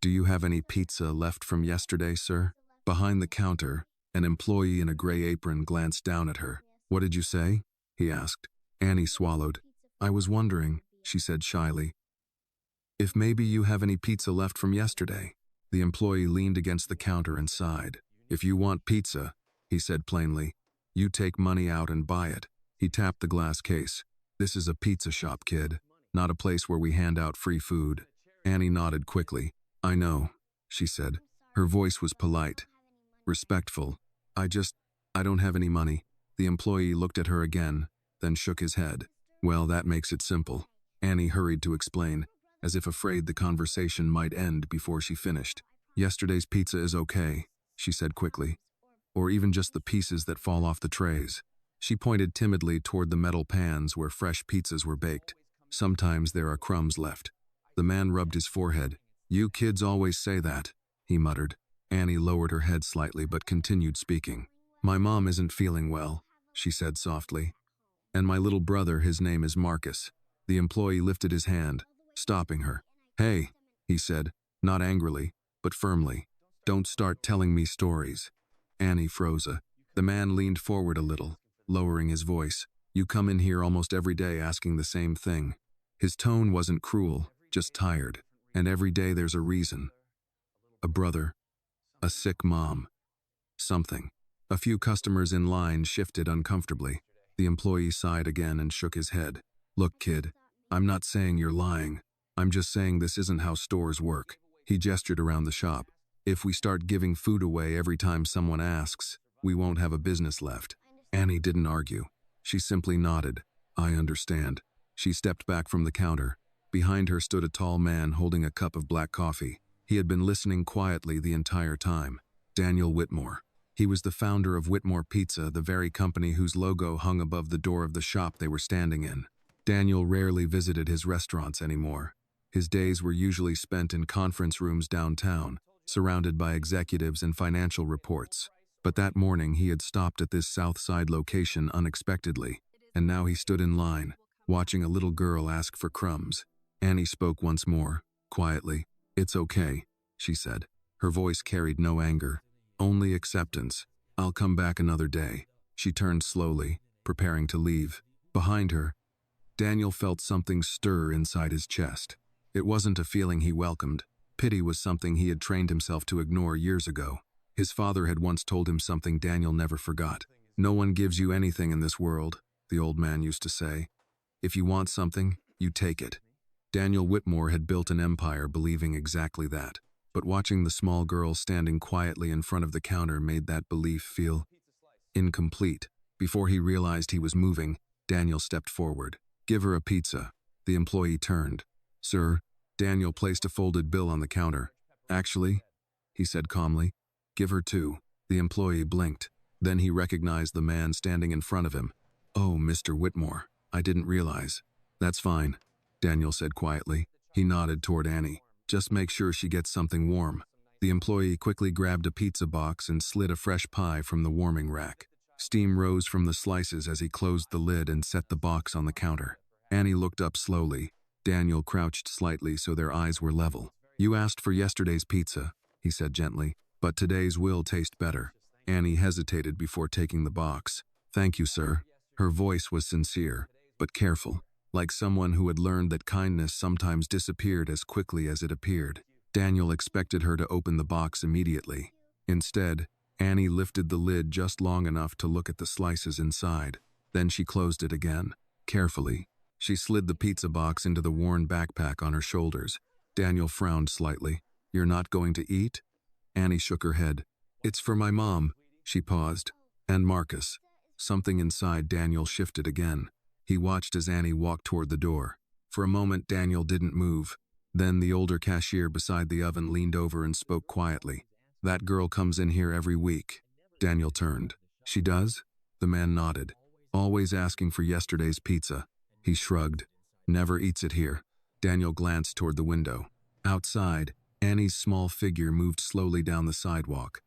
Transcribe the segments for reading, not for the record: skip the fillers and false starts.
"Do you have any pizza left from yesterday, sir?" Behind the counter, an employee in a gray apron glanced down at her. "What did you say?" he asked. Annie swallowed. "I was wondering," she said shyly, "if maybe you have any pizza left from yesterday." The employee leaned against the counter and sighed. "If you want pizza," he said plainly, "you take money out and buy it." He tapped the glass case. "This is a pizza shop, kid, not a place where we hand out free food." Annie nodded quickly. "I know," she said. Her voice was polite, respectful. I don't have any money." The employee looked at her again, then shook his head. "Well, that makes it simple." Annie hurried to explain, as if afraid the conversation might end before she finished. "Yesterday's pizza is okay," she said quickly. "Or even just the pieces that fall off the trays." She pointed timidly toward the metal pans where fresh pizzas were baked. "Sometimes there are crumbs left." The man rubbed his forehead. "You kids always say that," he muttered. Annie lowered her head slightly but continued speaking. "My mom isn't feeling well," she said softly. "And my little brother, his name is Marcus." The employee lifted his hand, stopping her. "Hey," he said, not angrily, but firmly. "Don't start telling me stories." Annie froze. The man leaned forward a little, lowering his voice. "You come in here almost every day asking the same thing." His tone wasn't cruel, just tired. "And every day there's a reason. A brother. A sick mom. Something." A few customers in line shifted uncomfortably. The employee sighed again and shook his head. "Look, kid, I'm not saying you're lying. I'm just saying this isn't how stores work." He gestured around the shop. "If we start giving food away every time someone asks, we won't have a business left." Annie didn't argue. She simply nodded. "I understand." She stepped back from the counter. Behind her stood a tall man holding a cup of black coffee. He had been listening quietly the entire time. Daniel Whitmore. He was the founder of Whitmore Pizza, the very company whose logo hung above the door of the shop they were standing in. Daniel rarely visited his restaurants anymore. His days were usually spent in conference rooms downtown, surrounded by executives and financial reports. But that morning he had stopped at this South Side location unexpectedly, and now he stood in line, watching a little girl ask for crumbs. Annie spoke once more, quietly. "It's okay," she said. Her voice carried no anger, only acceptance. "I'll come back another day." She turned slowly, preparing to leave. Behind her, Daniel felt something stir inside his chest. It wasn't a feeling he welcomed. Pity was something he had trained himself to ignore years ago. His father had once told him something Daniel never forgot. "No one gives you anything in this world," the old man used to say. "If you want something, you take it." Daniel Whitmore had built an empire believing exactly that. But watching the small girl standing quietly in front of the counter made that belief feel incomplete. Before he realized he was moving, Daniel stepped forward. "Give her a pizza." The employee turned. "Sir." Daniel placed a folded bill on the counter. "Actually," he said calmly, "give her two." The employee blinked. Then he recognized the man standing in front of him. "Oh, Mr. Whitmore, I didn't realize." "That's fine," Daniel said quietly. He nodded toward Annie. "Just make sure she gets something warm." The employee quickly grabbed a pizza box and slid a fresh pie from the warming rack. Steam rose from the slices as he closed the lid and set the box on the counter. Annie looked up slowly. Daniel crouched slightly so their eyes were level. "You asked for yesterday's pizza," he said gently, "but today's will taste better." Annie hesitated before taking the box. "Thank you, sir." Her voice was sincere, but careful, like someone who had learned that kindness sometimes disappeared as quickly as it appeared. Daniel expected her to open the box immediately. Instead, Annie lifted the lid just long enough to look at the slices inside. Then she closed it again. Carefully, she slid the pizza box into the worn backpack on her shoulders. Daniel frowned slightly. "You're not going to eat?" Annie shook her head. "It's for my mom." She paused. "And Marcus." Something inside Daniel shifted again. He watched as Annie walked toward the door. For a moment, Daniel didn't move. Then the older cashier beside the oven leaned over and spoke quietly. "That girl comes in here every week." Daniel turned. "She does?" The man nodded. "Always asking for yesterday's pizza." He shrugged. "Never eats it here." Daniel glanced toward the window. Outside, Annie's small figure moved slowly down the sidewalk.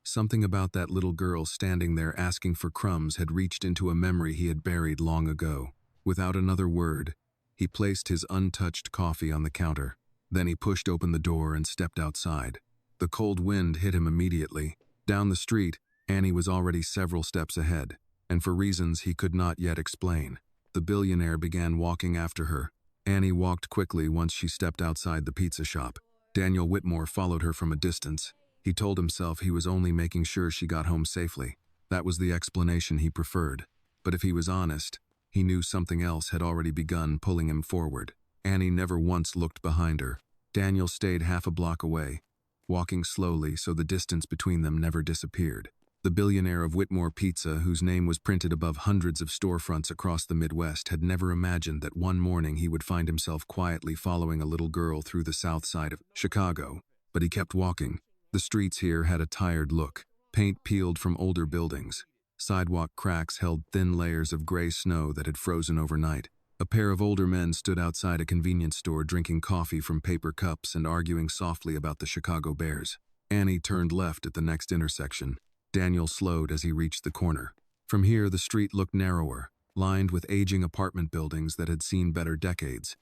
Something about that little girl standing there asking for crumbs had reached into a memory he had buried long ago. Without another word, he placed his untouched coffee on the counter. Then he pushed open the door and stepped outside. The cold wind hit him immediately. Down the street, Annie was already several steps ahead, and for reasons he could not yet explain. The billionaire began walking after her. Annie walked quickly once she stepped outside the pizza shop. Daniel Whitmore followed her from a distance. He told himself he was only making sure she got home safely. That was the explanation he preferred. But if he was honest, he knew something else had already begun pulling him forward. Annie never once looked behind her. Daniel stayed half a block away, walking slowly so the distance between them never disappeared. The billionaire of Whitmore Pizza, whose name was printed above hundreds of storefronts across the Midwest, had never imagined that one morning he would find himself quietly following a little girl through the south side of Chicago. But he kept walking. The streets here had a tired look, paint peeled from older buildings. Sidewalk cracks held thin layers of gray snow that had frozen overnight. A pair of older men stood outside a convenience store drinking coffee from paper cups and arguing softly about the Chicago Bears. Annie turned left at the next intersection. Daniel slowed as he reached the corner. From here, the street looked narrower, lined with aging apartment buildings that had seen better decades.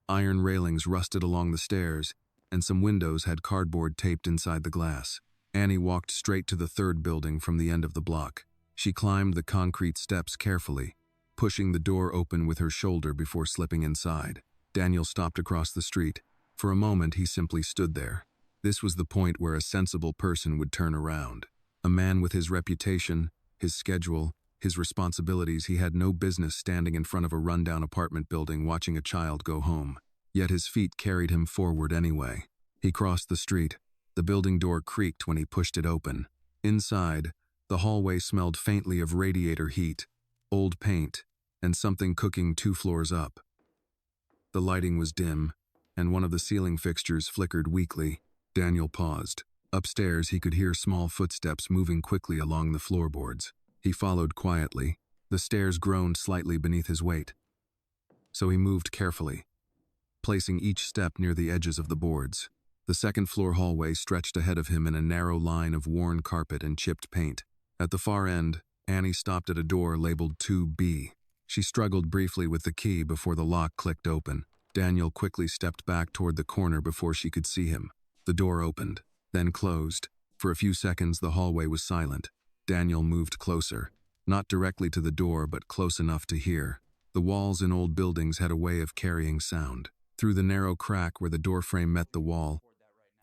Iron railings rusted along the stairs, and some windows had cardboard taped inside the glass. Annie walked straight to the third building from the end of the block. She climbed the concrete steps carefully, pushing the door open with her shoulder before slipping inside. Daniel stopped across the street. For a moment, he simply stood there. This was the point where a sensible person would turn around. A man with his reputation, his schedule, his responsibilities, he had no business standing in front of a rundown apartment building watching a child go home. Yet his feet carried him forward anyway. He crossed the street. The building door creaked when he pushed it open. Inside, the hallway smelled faintly of radiator heat, old paint, and something cooking 2 floors up. The lighting was dim, and one of the ceiling fixtures flickered weakly. Daniel paused. Upstairs, he could hear small footsteps moving quickly along the floorboards. He followed quietly. The stairs groaned slightly beneath his weight. So he moved carefully, placing each step near the edges of the boards. The second-floor hallway stretched ahead of him in a narrow line of worn carpet and chipped paint. At the far end, Annie stopped at a door labeled 2B. She struggled briefly with the key before the lock clicked open. Daniel quickly stepped back toward the corner before she could see him. The door opened, then closed. For a few seconds, the hallway was silent. Daniel moved closer, not directly to the door, but close enough to hear. The walls in old buildings had a way of carrying sound. Through the narrow crack where the doorframe met the wall,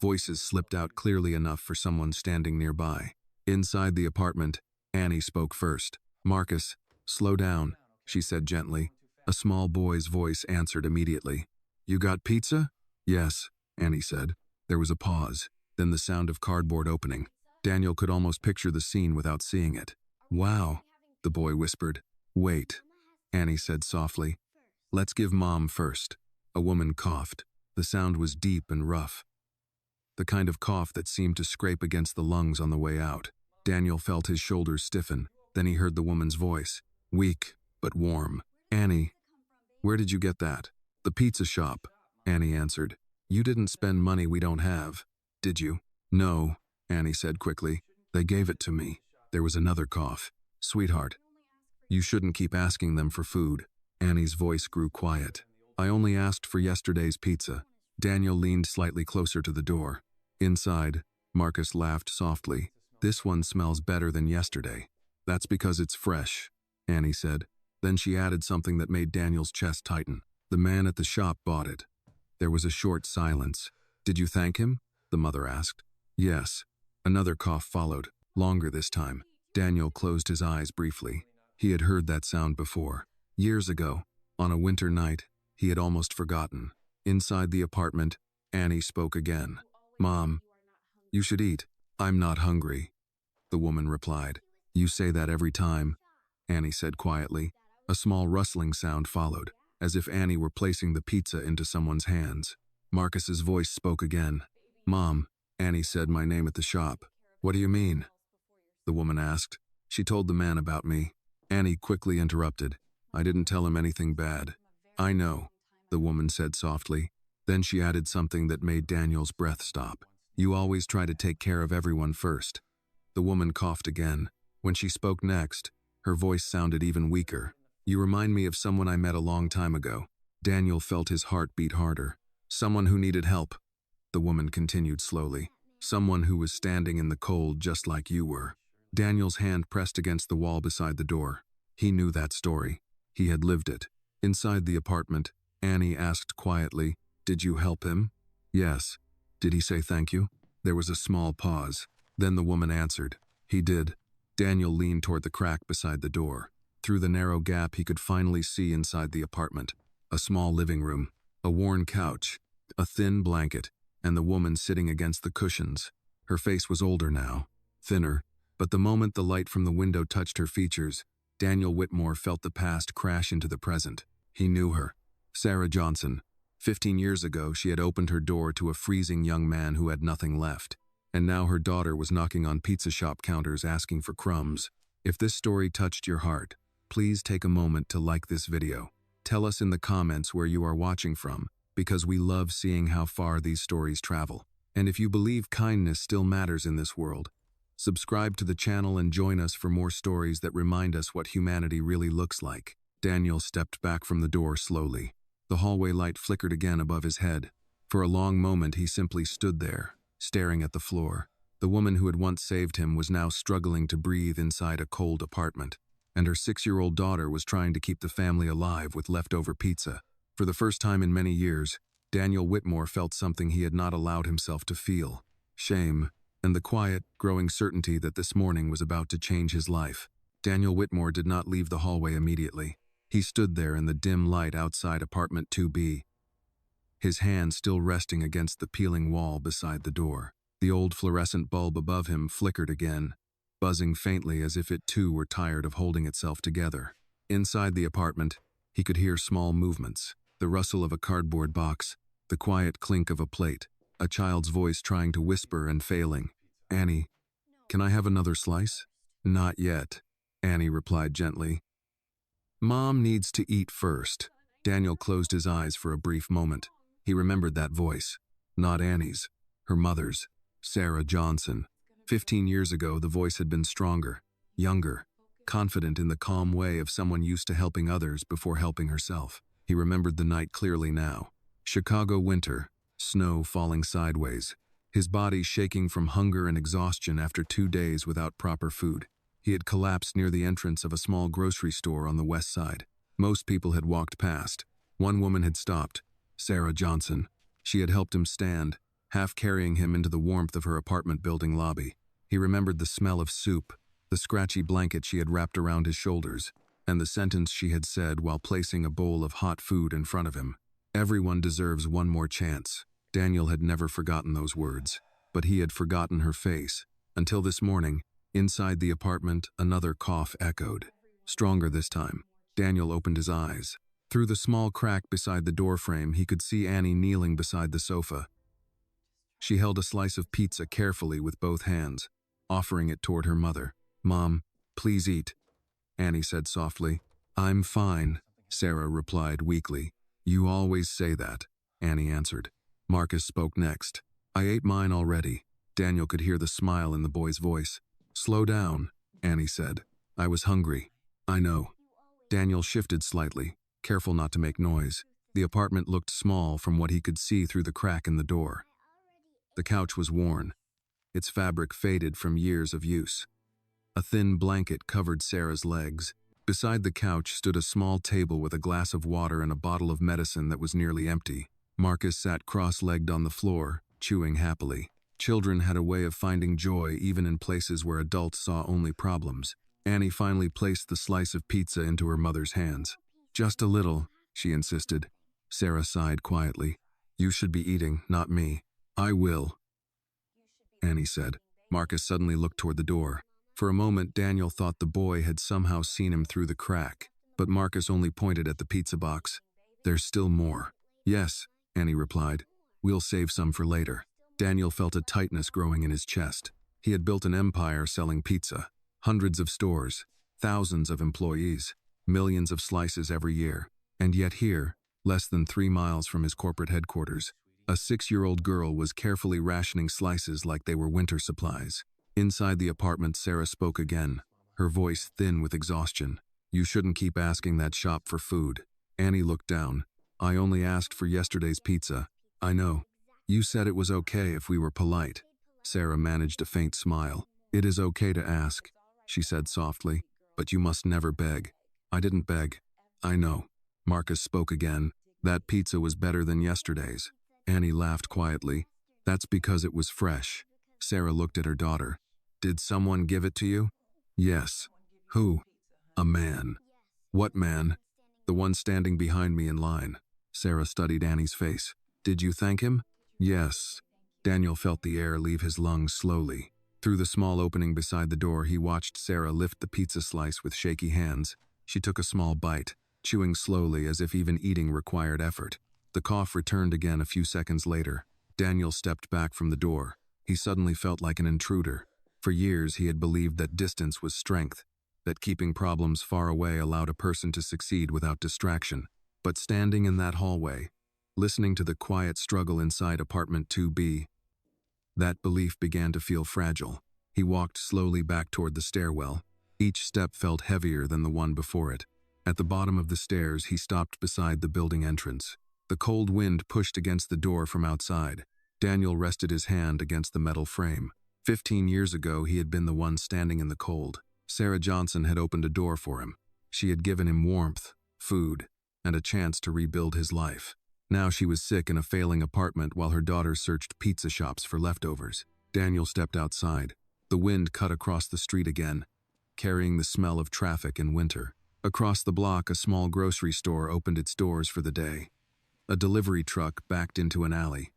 voices slipped out clearly enough for someone standing nearby. Inside the apartment, Annie spoke first. "Marcus, slow down," she said gently. A small boy's voice answered immediately. "You got pizza?" "Yes," Annie said. There was a pause, then the sound of cardboard opening. Daniel could almost picture the scene without seeing it. "Wow," the boy whispered. "Wait," Annie said softly. "Let's give Mom first." A woman coughed. The sound was deep and rough, the kind of cough that seemed to scrape against the lungs on the way out. Daniel felt his shoulders stiffen. Then he heard the woman's voice, weak but warm. "Annie, where did you get that?" "The pizza shop," Annie answered. "You didn't spend money we don't have, did you?" "No," Annie said quickly. "They gave it to me." There was another cough. "Sweetheart, you shouldn't keep asking them for food." Annie's voice grew quiet. "I only asked for yesterday's pizza." Daniel leaned slightly closer to the door. Inside, Marcus laughed softly. "This one smells better than yesterday." "That's because it's fresh," Annie said. Then she added something that made Daniel's chest tighten. "The man at the shop bought it." There was a short silence. "Did you thank him?" the mother asked. "Yes." Another cough followed, longer this time. Daniel closed his eyes briefly. He had heard that sound before. Years ago, on a winter night, he had almost forgotten. Inside the apartment, Annie spoke again. "Mom, you should eat." "I'm not hungry," the woman replied. "You say that every time," Annie said quietly. A small rustling sound followed, as if Annie were placing the pizza into someone's hands. Marcus's voice spoke again. "Mom, Annie said my name at the shop." "What do you mean?" the woman asked. "She told the man about me." Annie quickly interrupted. "I didn't tell him anything bad." "I know," the woman said softly. Then she added something that made Daniel's breath stop. "You always try to take care of everyone first." The woman coughed again. When she spoke next, her voice sounded even weaker. "You remind me of someone I met a long time ago." Daniel felt his heart beat harder. Someone who needed help, the woman continued slowly. Someone who was standing in the cold just like you were. Daniel's hand pressed against the wall beside the door. He knew that story. He had lived it. Inside the apartment, Annie asked quietly, "Did you help him?" "Yes." "Did he say thank you?" There was a small pause. Then the woman answered, "He did." Daniel leaned toward the crack beside the door. Through the narrow gap he could finally see inside the apartment. A small living room, a worn couch, a thin blanket, and the woman sitting against the cushions. Her face was older now, thinner, but the moment the light from the window touched her features, Daniel Whitmore felt the past crash into the present. He knew her. Sarah Johnson. 15 years ago, she had opened her door to a freezing young man who had nothing left. And now her daughter was knocking on pizza shop counters asking for crumbs. If this story touched your heart, please take a moment to like this video. Tell us in the comments where you are watching from, because we love seeing how far these stories travel. And if you believe kindness still matters in this world, subscribe to the channel and join us for more stories that remind us what humanity really looks like. Daniel stepped back from the door slowly. The hallway light flickered again above his head. For a long moment he simply stood there, staring at the floor. The woman who had once saved him was now struggling to breathe inside a cold apartment, and her 6-year-old daughter was trying to keep the family alive with leftover pizza. For the first time in many years, Daniel Whitmore felt something he had not allowed himself to feel: shame, and the quiet, growing certainty that this morning was about to change his life. Daniel Whitmore did not leave the hallway immediately. He stood there in the dim light outside apartment 2B, his hand still resting against the peeling wall beside the door. The old fluorescent bulb above him flickered again, buzzing faintly as if it too were tired of holding itself together. Inside the apartment, he could hear small movements: the rustle of a cardboard box, the quiet clink of a plate, a child's voice trying to whisper and failing. "Annie, can I have another slice?" "Not yet," Annie replied gently. "Mom needs to eat first." Daniel closed his eyes for a brief moment. He remembered that voice. Not Annie's, her mother's, Sarah Johnson. 15 years ago, the voice had been stronger, younger, confident in the calm way of someone used to helping others before helping herself. He remembered the night clearly now. Chicago winter, snow falling sideways, his body shaking from hunger and exhaustion after 2 days without proper food. He had collapsed near the entrance of a small grocery store on the west side. Most people had walked past. One woman had stopped, Sarah Johnson. She had helped him stand, half carrying him into the warmth of her apartment building lobby. He remembered the smell of soup, the scratchy blanket she had wrapped around his shoulders, and the sentence she had said while placing a bowl of hot food in front of him. "Everyone deserves one more chance." Daniel had never forgotten those words, but he had forgotten her face. Until this morning, inside the apartment, another cough echoed. Stronger this time. Daniel opened his eyes. Through the small crack beside the doorframe, he could see Annie kneeling beside the sofa. She held a slice of pizza carefully with both hands, offering it toward her mother. "Mom, please eat," Annie said softly. "I'm fine," Sarah replied weakly. "You always say that," Annie answered. Marcus spoke next. "I ate mine already." Daniel could hear the smile in the boy's voice. "Slow down," Annie said. "I was hungry." "I know." Daniel shifted slightly, careful not to make noise. The apartment looked small from what he could see through the crack in the door. The couch was worn, its fabric faded from years of use. A thin blanket covered Sarah's legs. Beside the couch stood a small table with a glass of water and a bottle of medicine that was nearly empty. Marcus sat cross-legged on the floor, chewing happily. Children had a way of finding joy even in places where adults saw only problems. Annie finally placed the slice of pizza into her mother's hands. "Just a little," she insisted. Sarah sighed quietly. "You should be eating, not me." "I will," Annie said. Marcus suddenly looked toward the door. For a moment, Daniel thought the boy had somehow seen him through the crack, but Marcus only pointed at the pizza box. "There's still more." "Yes," Annie replied. "We'll save some for later." Daniel felt a tightness growing in his chest. He had built an empire selling pizza. Hundreds of stores, thousands of employees, millions of slices every year. And yet here, less than 3 miles from his corporate headquarters, a 6-year-old girl was carefully rationing slices like they were winter supplies. Inside the apartment, Sarah spoke again, her voice thin with exhaustion. "You shouldn't keep asking that shop for food." Annie looked down. "I only asked for yesterday's pizza." I know. You said it was okay if we were polite. Sarah managed a faint smile. It is okay to ask, she said softly, but you must never beg. I didn't beg. I know. Marcus spoke again. That pizza was better than yesterday's. Annie laughed quietly. That's because it was fresh. Sarah looked at her daughter. Did someone give it to you? Yes. Who? A man. What man? The one standing behind me in line. Sarah studied Annie's face. Did you thank him? Yes. Daniel felt the air leave his lungs slowly. Through the small opening beside the door, he watched Sarah lift the pizza slice with shaky hands. She took a small bite, chewing slowly as if even eating required effort. The cough returned again a few seconds later. Daniel stepped back from the door. He suddenly felt like an intruder. For years, he had believed that distance was strength, that keeping problems far away allowed a person to succeed without distraction. But standing in that hallway, listening to the quiet struggle inside apartment 2B, that belief began to feel fragile. He walked slowly back toward the stairwell. Each step felt heavier than the one before it. At the bottom of the stairs, he stopped beside the building entrance. The cold wind pushed against the door from outside. Daniel rested his hand against the metal frame. 15 years ago, he had been the one standing in the cold. Sarah Johnson had opened a door for him. She had given him warmth, food, and a chance to rebuild his life. Now she was sick in a failing apartment while her daughter searched pizza shops for leftovers. Daniel stepped outside. The wind cut across the street again, carrying the smell of traffic in winter. Across the block, a small grocery store opened its doors for the day. A delivery truck backed into an alley.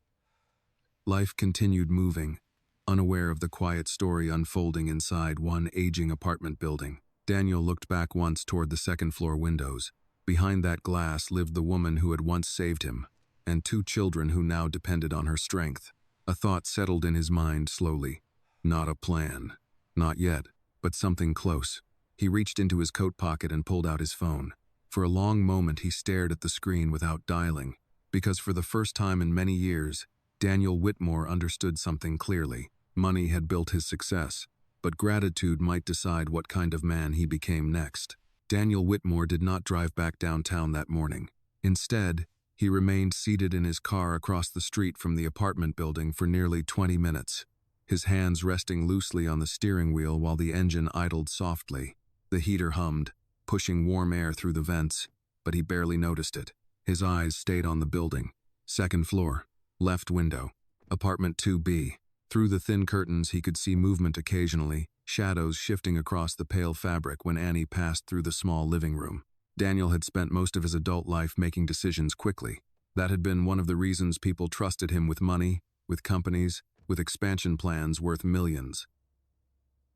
Life continued moving, unaware of the quiet story unfolding inside one aging apartment building. Daniel looked back once toward the second-floor windows. Behind that glass lived the woman who had once saved him, and 2 children who now depended on her strength. A thought settled in his mind slowly. Not a plan. Not yet, but something close. He reached into his coat pocket and pulled out his phone. For a long moment he stared at the screen without dialing, because for the first time in many years, Daniel Whitmore understood something clearly. Money had built his success, but gratitude might decide what kind of man he became next. Daniel Whitmore did not drive back downtown that morning. Instead, he remained seated in his car across the street from the apartment building for nearly 20 minutes, his hands resting loosely on the steering wheel while the engine idled softly. The heater hummed, pushing warm air through the vents, but he barely noticed it. His eyes stayed on the building. Second floor, left window, apartment 2B. Through the thin curtains, he could see movement occasionally, shadows shifting across the pale fabric when Annie passed through the small living room. Daniel had spent most of his adult life making decisions quickly. That had been one of the reasons people trusted him with money, with companies, with expansion plans worth millions.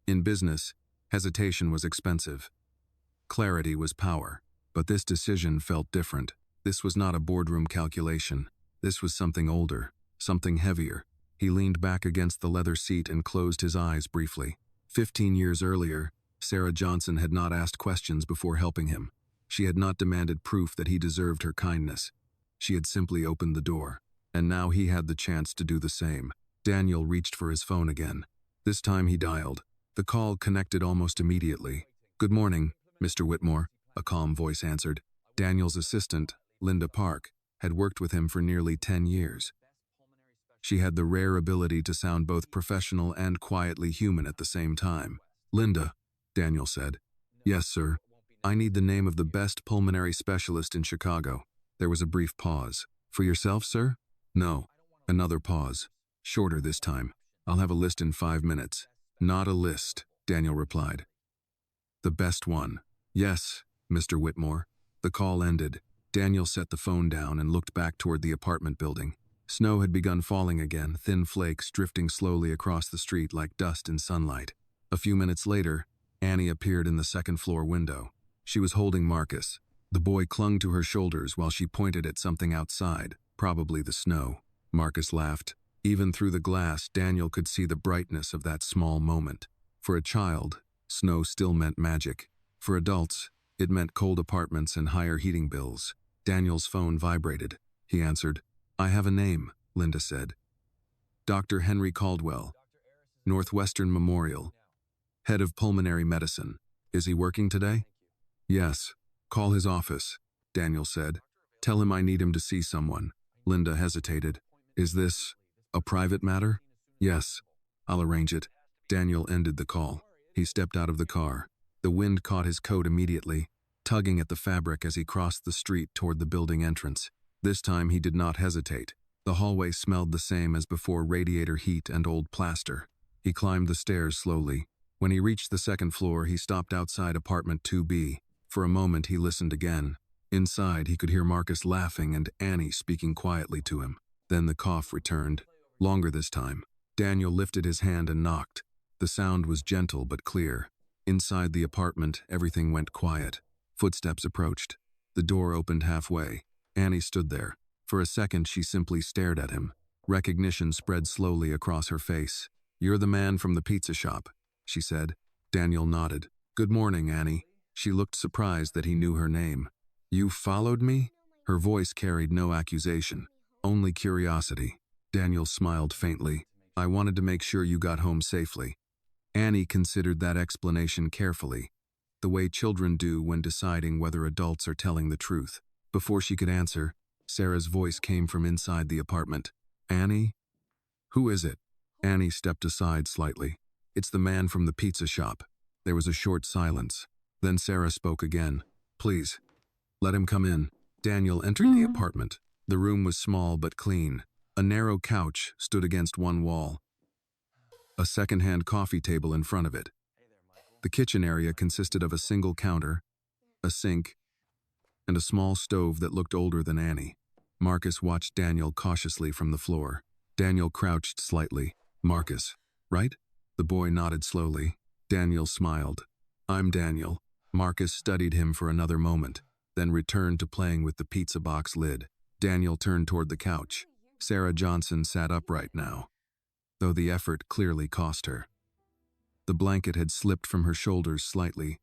In business, hesitation was expensive. Clarity was power. But this decision felt different. This was not a boardroom calculation. This was something older, something heavier. He leaned back against the leather seat and closed his eyes briefly. 15 years earlier, Sarah Johnson had not asked questions before helping him. She had not demanded proof that he deserved her kindness. She had simply opened the door. And now he had the chance to do the same. Daniel reached for his phone again. This time he dialed. The call connected almost immediately. "Good morning, Mr. Whitmore," a calm voice answered. Daniel's assistant, Linda Park, had worked with him for nearly 10 years. She had the rare ability to sound both professional and quietly human at the same time. "Linda," Daniel said. "Yes, sir. I need the name of the best pulmonary specialist in Chicago." There was a brief pause. "For yourself, sir?" "No." Another pause. Shorter this time. "I'll have a list in 5 minutes." "Not a list," Daniel replied. "The best one." "Yes, Mr. Whitmore." The call ended. Daniel set the phone down and looked back toward the apartment building. Snow had begun falling again, thin flakes drifting slowly across the street like dust in sunlight. A few minutes later, Annie appeared in the second-floor window. She was holding Marcus. The boy clung to her shoulders while she pointed at something outside, probably the snow. Marcus laughed. Even through the glass, Daniel could see the brightness of that small moment. For a child, snow still meant magic. For adults, it meant cold apartments and higher heating bills. Daniel's phone vibrated. He answered. "I have a name," Linda said. "Dr. Henry Caldwell, Northwestern Memorial, head of pulmonary medicine. Is he working today?" "Yes. Call his office," Daniel said. "Tell him I need him to see someone." Linda hesitated. Is this a private matter? Yes, I'll arrange it. Daniel ended the call. He stepped out of the car. The wind caught his coat immediately, tugging at the fabric as he crossed the street toward the building entrance. This time he did not hesitate. The hallway smelled the same as before, radiator heat and old plaster. He climbed the stairs slowly. When he reached the second floor, he stopped outside apartment 2B. For a moment he listened again. Inside, he could hear Marcus laughing and Annie speaking quietly to him. Then the cough returned, longer this time. Daniel lifted his hand and knocked. The sound was gentle but clear. Inside the apartment, everything went quiet. Footsteps approached. The door opened halfway. Annie stood there. For a second, she simply stared at him. Recognition spread slowly across her face. "You're the man from the pizza shop," she said. Daniel nodded. "Good morning, Annie." She looked surprised that he knew her name. "You followed me?" Her voice carried no accusation, only curiosity. Daniel smiled faintly. "I wanted to make sure you got home safely." Annie considered that explanation carefully, the way children do when deciding whether adults are telling the truth. Before she could answer, Sarah's voice came from inside the apartment. "Annie? Who is it?" Annie stepped aside slightly. "It's the man from the pizza shop." There was a short silence. Then Sarah spoke again. "Please, let him come in." Daniel entered the apartment. The room was small but clean. A narrow couch stood against one wall, a second-hand coffee table in front of it. The kitchen area consisted of a single counter, a sink, and a small stove that looked older than Annie. Marcus watched Daniel cautiously from the floor. Daniel crouched slightly. "Marcus, right?" The boy nodded slowly. Daniel smiled. "I'm Daniel." Marcus studied him for another moment, then returned to playing with the pizza box lid. Daniel turned toward the couch. Sarah Johnson sat upright now, though the effort clearly cost her. The blanket had slipped from her shoulders slightly,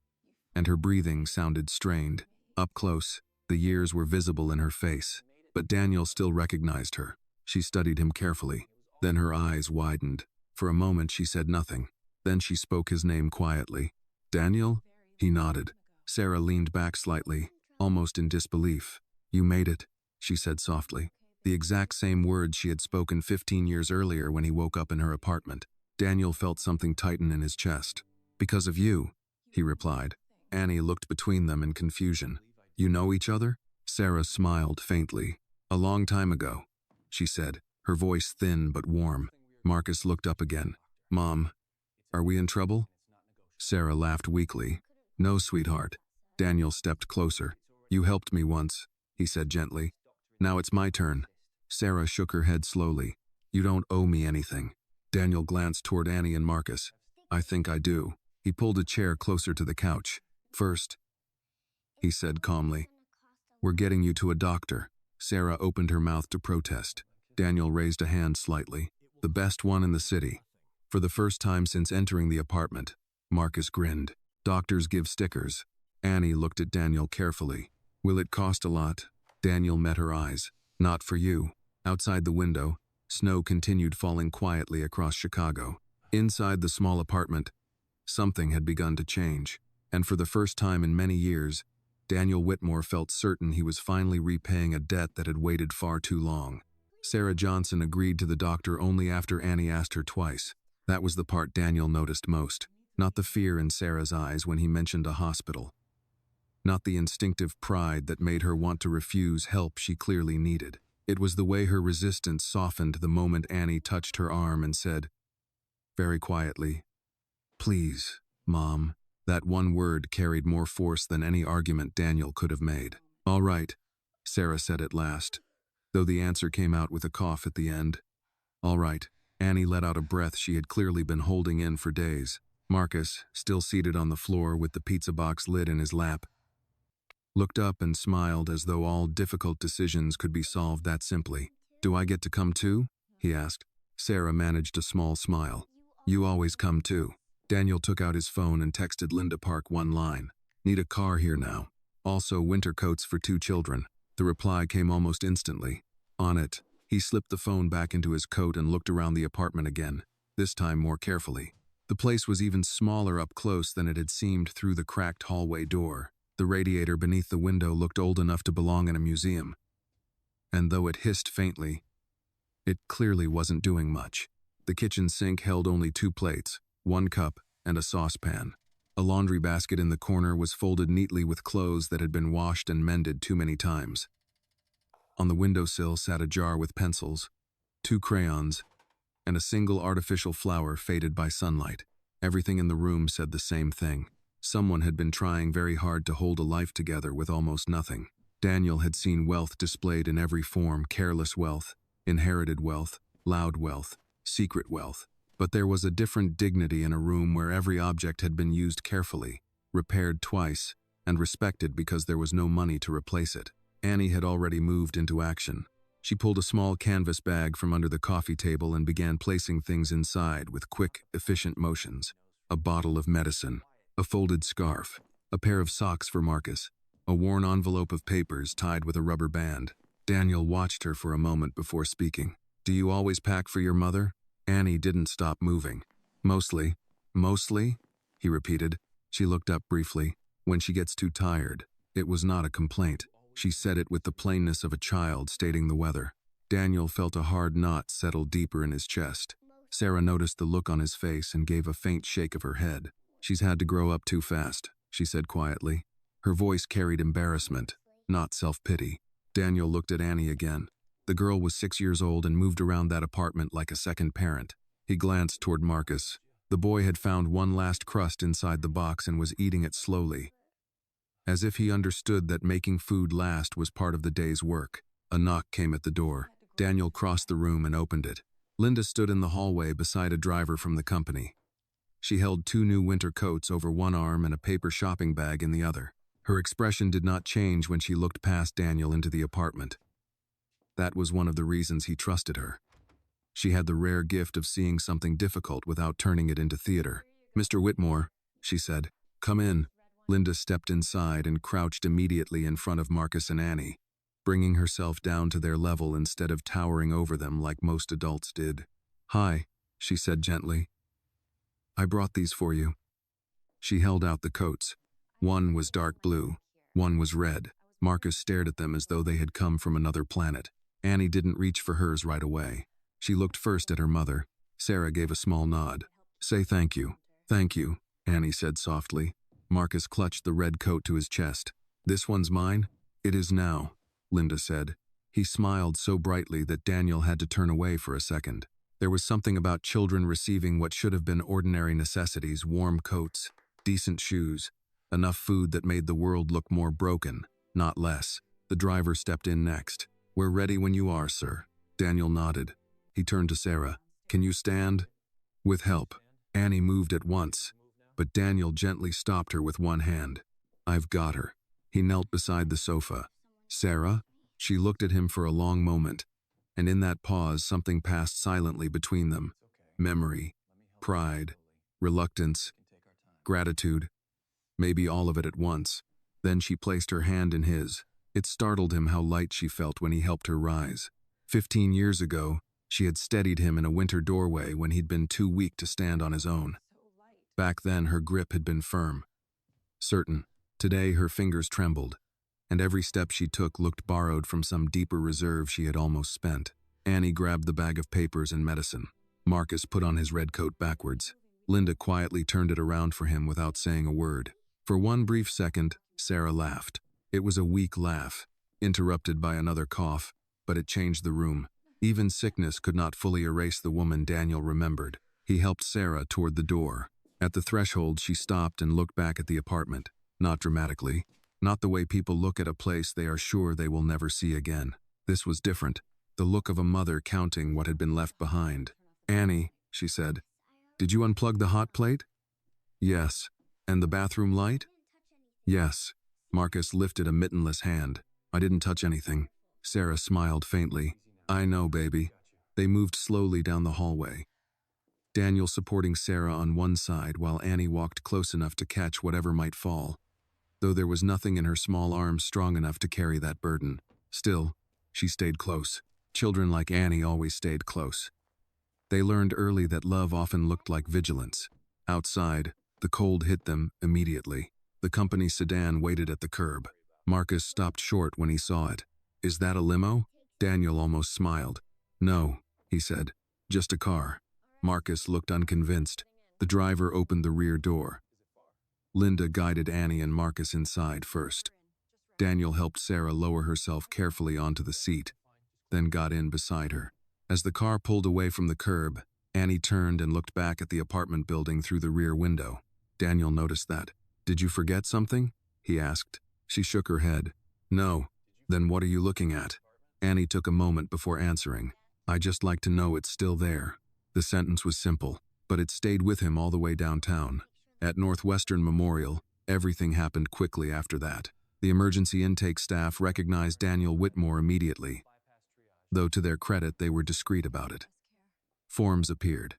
and her breathing sounded strained. Up close, the years were visible in her face, but Daniel still recognized her. She studied him carefully. Then her eyes widened. For a moment she said nothing. Then she spoke his name quietly. "Daniel?" He nodded. Sarah leaned back slightly, almost in disbelief. "You made it," she said softly. The exact same words she had spoken 15 years earlier when he woke up in her apartment. Daniel felt something tighten in his chest. "Because of you," he replied. Annie looked between them in confusion. "You know each other?" Sarah smiled faintly. "A long time ago," she said, her voice thin but warm. Marcus looked up again. "Mom, are we in trouble?" Sarah laughed weakly. "No, sweetheart." Daniel stepped closer. "You helped me once," he said gently. "Now it's my turn." Sarah shook her head slowly. "You don't owe me anything." Daniel glanced toward Annie and Marcus. "I think I do." He pulled a chair closer to the couch. "First," he said calmly, "we're getting you to a doctor." Sarah opened her mouth to protest. Daniel raised a hand slightly. "The best one in the city." For the first time since entering the apartment, Marcus grinned. "Doctors give stickers." Annie looked at Daniel carefully. "Will it cost a lot?" Daniel met her eyes. "Not for you." Outside the window, snow continued falling quietly across Chicago. Inside the small apartment, something had begun to change, and for the first time in many years, Daniel Whitmore felt certain he was finally repaying a debt that had waited far too long. Sarah Johnson agreed to the doctor only after Annie asked her twice. That was the part Daniel noticed most. Not the fear in Sarah's eyes when he mentioned a hospital. Not the instinctive pride that made her want to refuse help she clearly needed. It was the way her resistance softened the moment Annie touched her arm and said, very quietly, "Please, Mom." That one word carried more force than any argument Daniel could have made. "All right," Sarah said at last, though the answer came out with a cough at the end. "All right." Annie let out a breath she had clearly been holding in for days. Marcus, still seated on the floor with the pizza box lid in his lap, looked up and smiled as though all difficult decisions could be solved that simply. "Do I get to come too?" he asked. Sarah managed a small smile. "You always come too." Daniel took out his phone and texted Linda Park one line. "Need a car here now. Also winter coats for 2 children." The reply came almost instantly. On it, he slipped the phone back into his coat and looked around the apartment again, this time more carefully. The place was even smaller up close than it had seemed through the cracked hallway door. The radiator beneath the window looked old enough to belong in a museum. And though it hissed faintly, It clearly wasn't doing much. The kitchen sink held only 2 plates, 1 cup, and a saucepan. A laundry basket in the corner was folded neatly with clothes that had been washed and mended too many times. On the windowsill sat a jar with pencils, 2 crayons, and a single artificial flower faded by sunlight. Everything in the room said the same thing. Someone had been trying very hard to hold a life together with almost nothing. Daniel had seen wealth displayed in every form: careless wealth, inherited wealth, loud wealth, secret wealth. But there was a different dignity in a room where every object had been used carefully, repaired twice, and respected because there was no money to replace it. Annie had already moved into action. She pulled a small canvas bag from under the coffee table and began placing things inside with quick, efficient motions. A bottle of medicine, a folded scarf, a pair of socks for Marcus, a worn envelope of papers tied with a rubber band. Daniel watched her for a moment before speaking. "Do you always pack for your mother?" Annie didn't stop moving. Mostly, he repeated. She looked up briefly. "When she gets too tired." It was not a complaint. She said it with the plainness of a child stating the weather. Daniel felt a hard knot settle deeper in his chest. Sarah noticed the look on his face and gave a faint shake of her head. "She's had to grow up too fast," she said quietly. Her voice carried embarrassment, not self-pity. Daniel looked at Annie again. The girl was 6 years old and moved around that apartment like a second parent. He glanced toward Marcus. The boy had found one last crust inside the box and was eating it slowly, as if he understood that making food last was part of the day's work. A knock came at the door. Daniel crossed the room and opened it. Linda stood in the hallway beside a driver from the company. She held 2 new winter coats over one arm and a paper shopping bag in the other. Her expression did not change when she looked past Daniel into the apartment. That was one of the reasons he trusted her. She had the rare gift of seeing something difficult without turning it into theater. "Mr. Whitmore," she said. "Come in." Linda stepped inside and crouched immediately in front of Marcus and Annie, bringing herself down to their level instead of towering over them like most adults did. "Hi," she said gently. "I brought these for you." She held out the coats. One was dark blue, one was red. Marcus stared at them as though they had come from another planet. Annie didn't reach for hers right away. She looked first at her mother. Sarah gave a small nod. "Say thank you." "Thank you," Annie said softly. Marcus clutched the red coat to his chest. "This one's mine?" "It is now," Linda said. He smiled so brightly that Daniel had to turn away for a second. There was something about children receiving what should have been ordinary necessities: warm coats, decent shoes, enough food that made the world look more broken, not less. The driver stepped in next. "We're ready when you are, sir." Daniel nodded. He turned to Sarah. "Can you stand?" "With help." Annie moved at once, but Daniel gently stopped her with one hand. "I've got her." He knelt beside the sofa. "Sarah?" She looked at him for a long moment, and in that pause something passed silently between them. Memory, pride, reluctance, gratitude, maybe all of it at once. Then she placed her hand in his. It startled him how light she felt when he helped her rise. 15 years ago, she had steadied him in a winter doorway when he'd been too weak to stand on his own. Back then, her grip had been firm, certain. Today, her fingers trembled, and every step she took looked borrowed from some deeper reserve she had almost spent. Annie grabbed the bag of papers and medicine. Marcus put on his red coat backwards. Linda quietly turned it around for him without saying a word. For one brief second, Sarah laughed. It was a weak laugh, interrupted by another cough, but it changed the room. Even sickness could not fully erase the woman Daniel remembered. He helped Sarah toward the door. At the threshold, she stopped and looked back at the apartment. Not dramatically. Not the way people look at a place they are sure they will never see again. This was different. The look of a mother counting what had been left behind. "Annie," she said, "did you unplug the hot plate?" "Yes." "And the bathroom light?" "Yes." Marcus lifted a mittenless hand. "I didn't touch anything." Sarah smiled faintly. "I know, baby." They moved slowly down the hallway, Daniel supporting Sarah on one side while Annie walked close enough to catch whatever might fall, though there was nothing in her small arms strong enough to carry that burden. Still, she stayed close. Children like Annie always stayed close. They learned early that love often looked like vigilance. Outside, the cold hit them immediately. The company sedan waited at the curb. Marcus stopped short when he saw it. "Is that a limo?" Daniel almost smiled. "No, he said. Just a car. Marcus looked unconvinced. The driver opened the rear door. Linda guided Annie and Marcus inside first. Daniel helped Sarah lower herself carefully onto the seat, then got in beside her. As the car pulled away from the curb, Annie turned and looked back at the apartment building through the rear window. Daniel noticed that. "Did you forget something?" he asked. She shook her head. "No." "Then what are you looking at?" Annie took a moment before answering. "I just like to know it's still there." The sentence was simple, but it stayed with him all the way downtown. At Northwestern Memorial, everything happened quickly after that. The emergency intake staff recognized Daniel Whitmore immediately, though to their credit they were discreet about it. Forms appeared.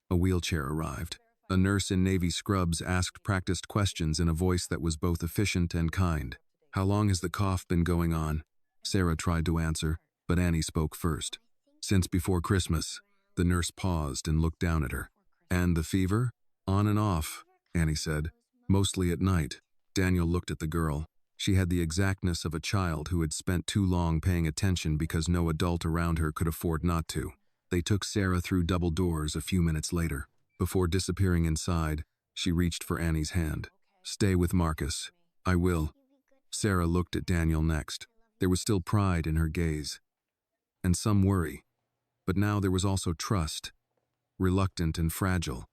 A wheelchair arrived. A nurse in navy scrubs asked practiced questions in a voice that was both efficient and kind. "How long has the cough been going on?" Sarah tried to answer, but Annie spoke first. "Since before Christmas." The nurse paused and looked down at her. "And the fever?" "On and off," Annie said. "Mostly at night." Daniel looked at the girl. She had the exactness of a child who had spent too long paying attention because no adult around her could afford not to. They took Sarah through double doors a few minutes later. Before disappearing inside, she reached for Annie's hand. "Stay with Marcus." "I will." Sarah looked at Daniel next. There was still pride in her gaze, and some worry. But now there was also trust, reluctant and fragile,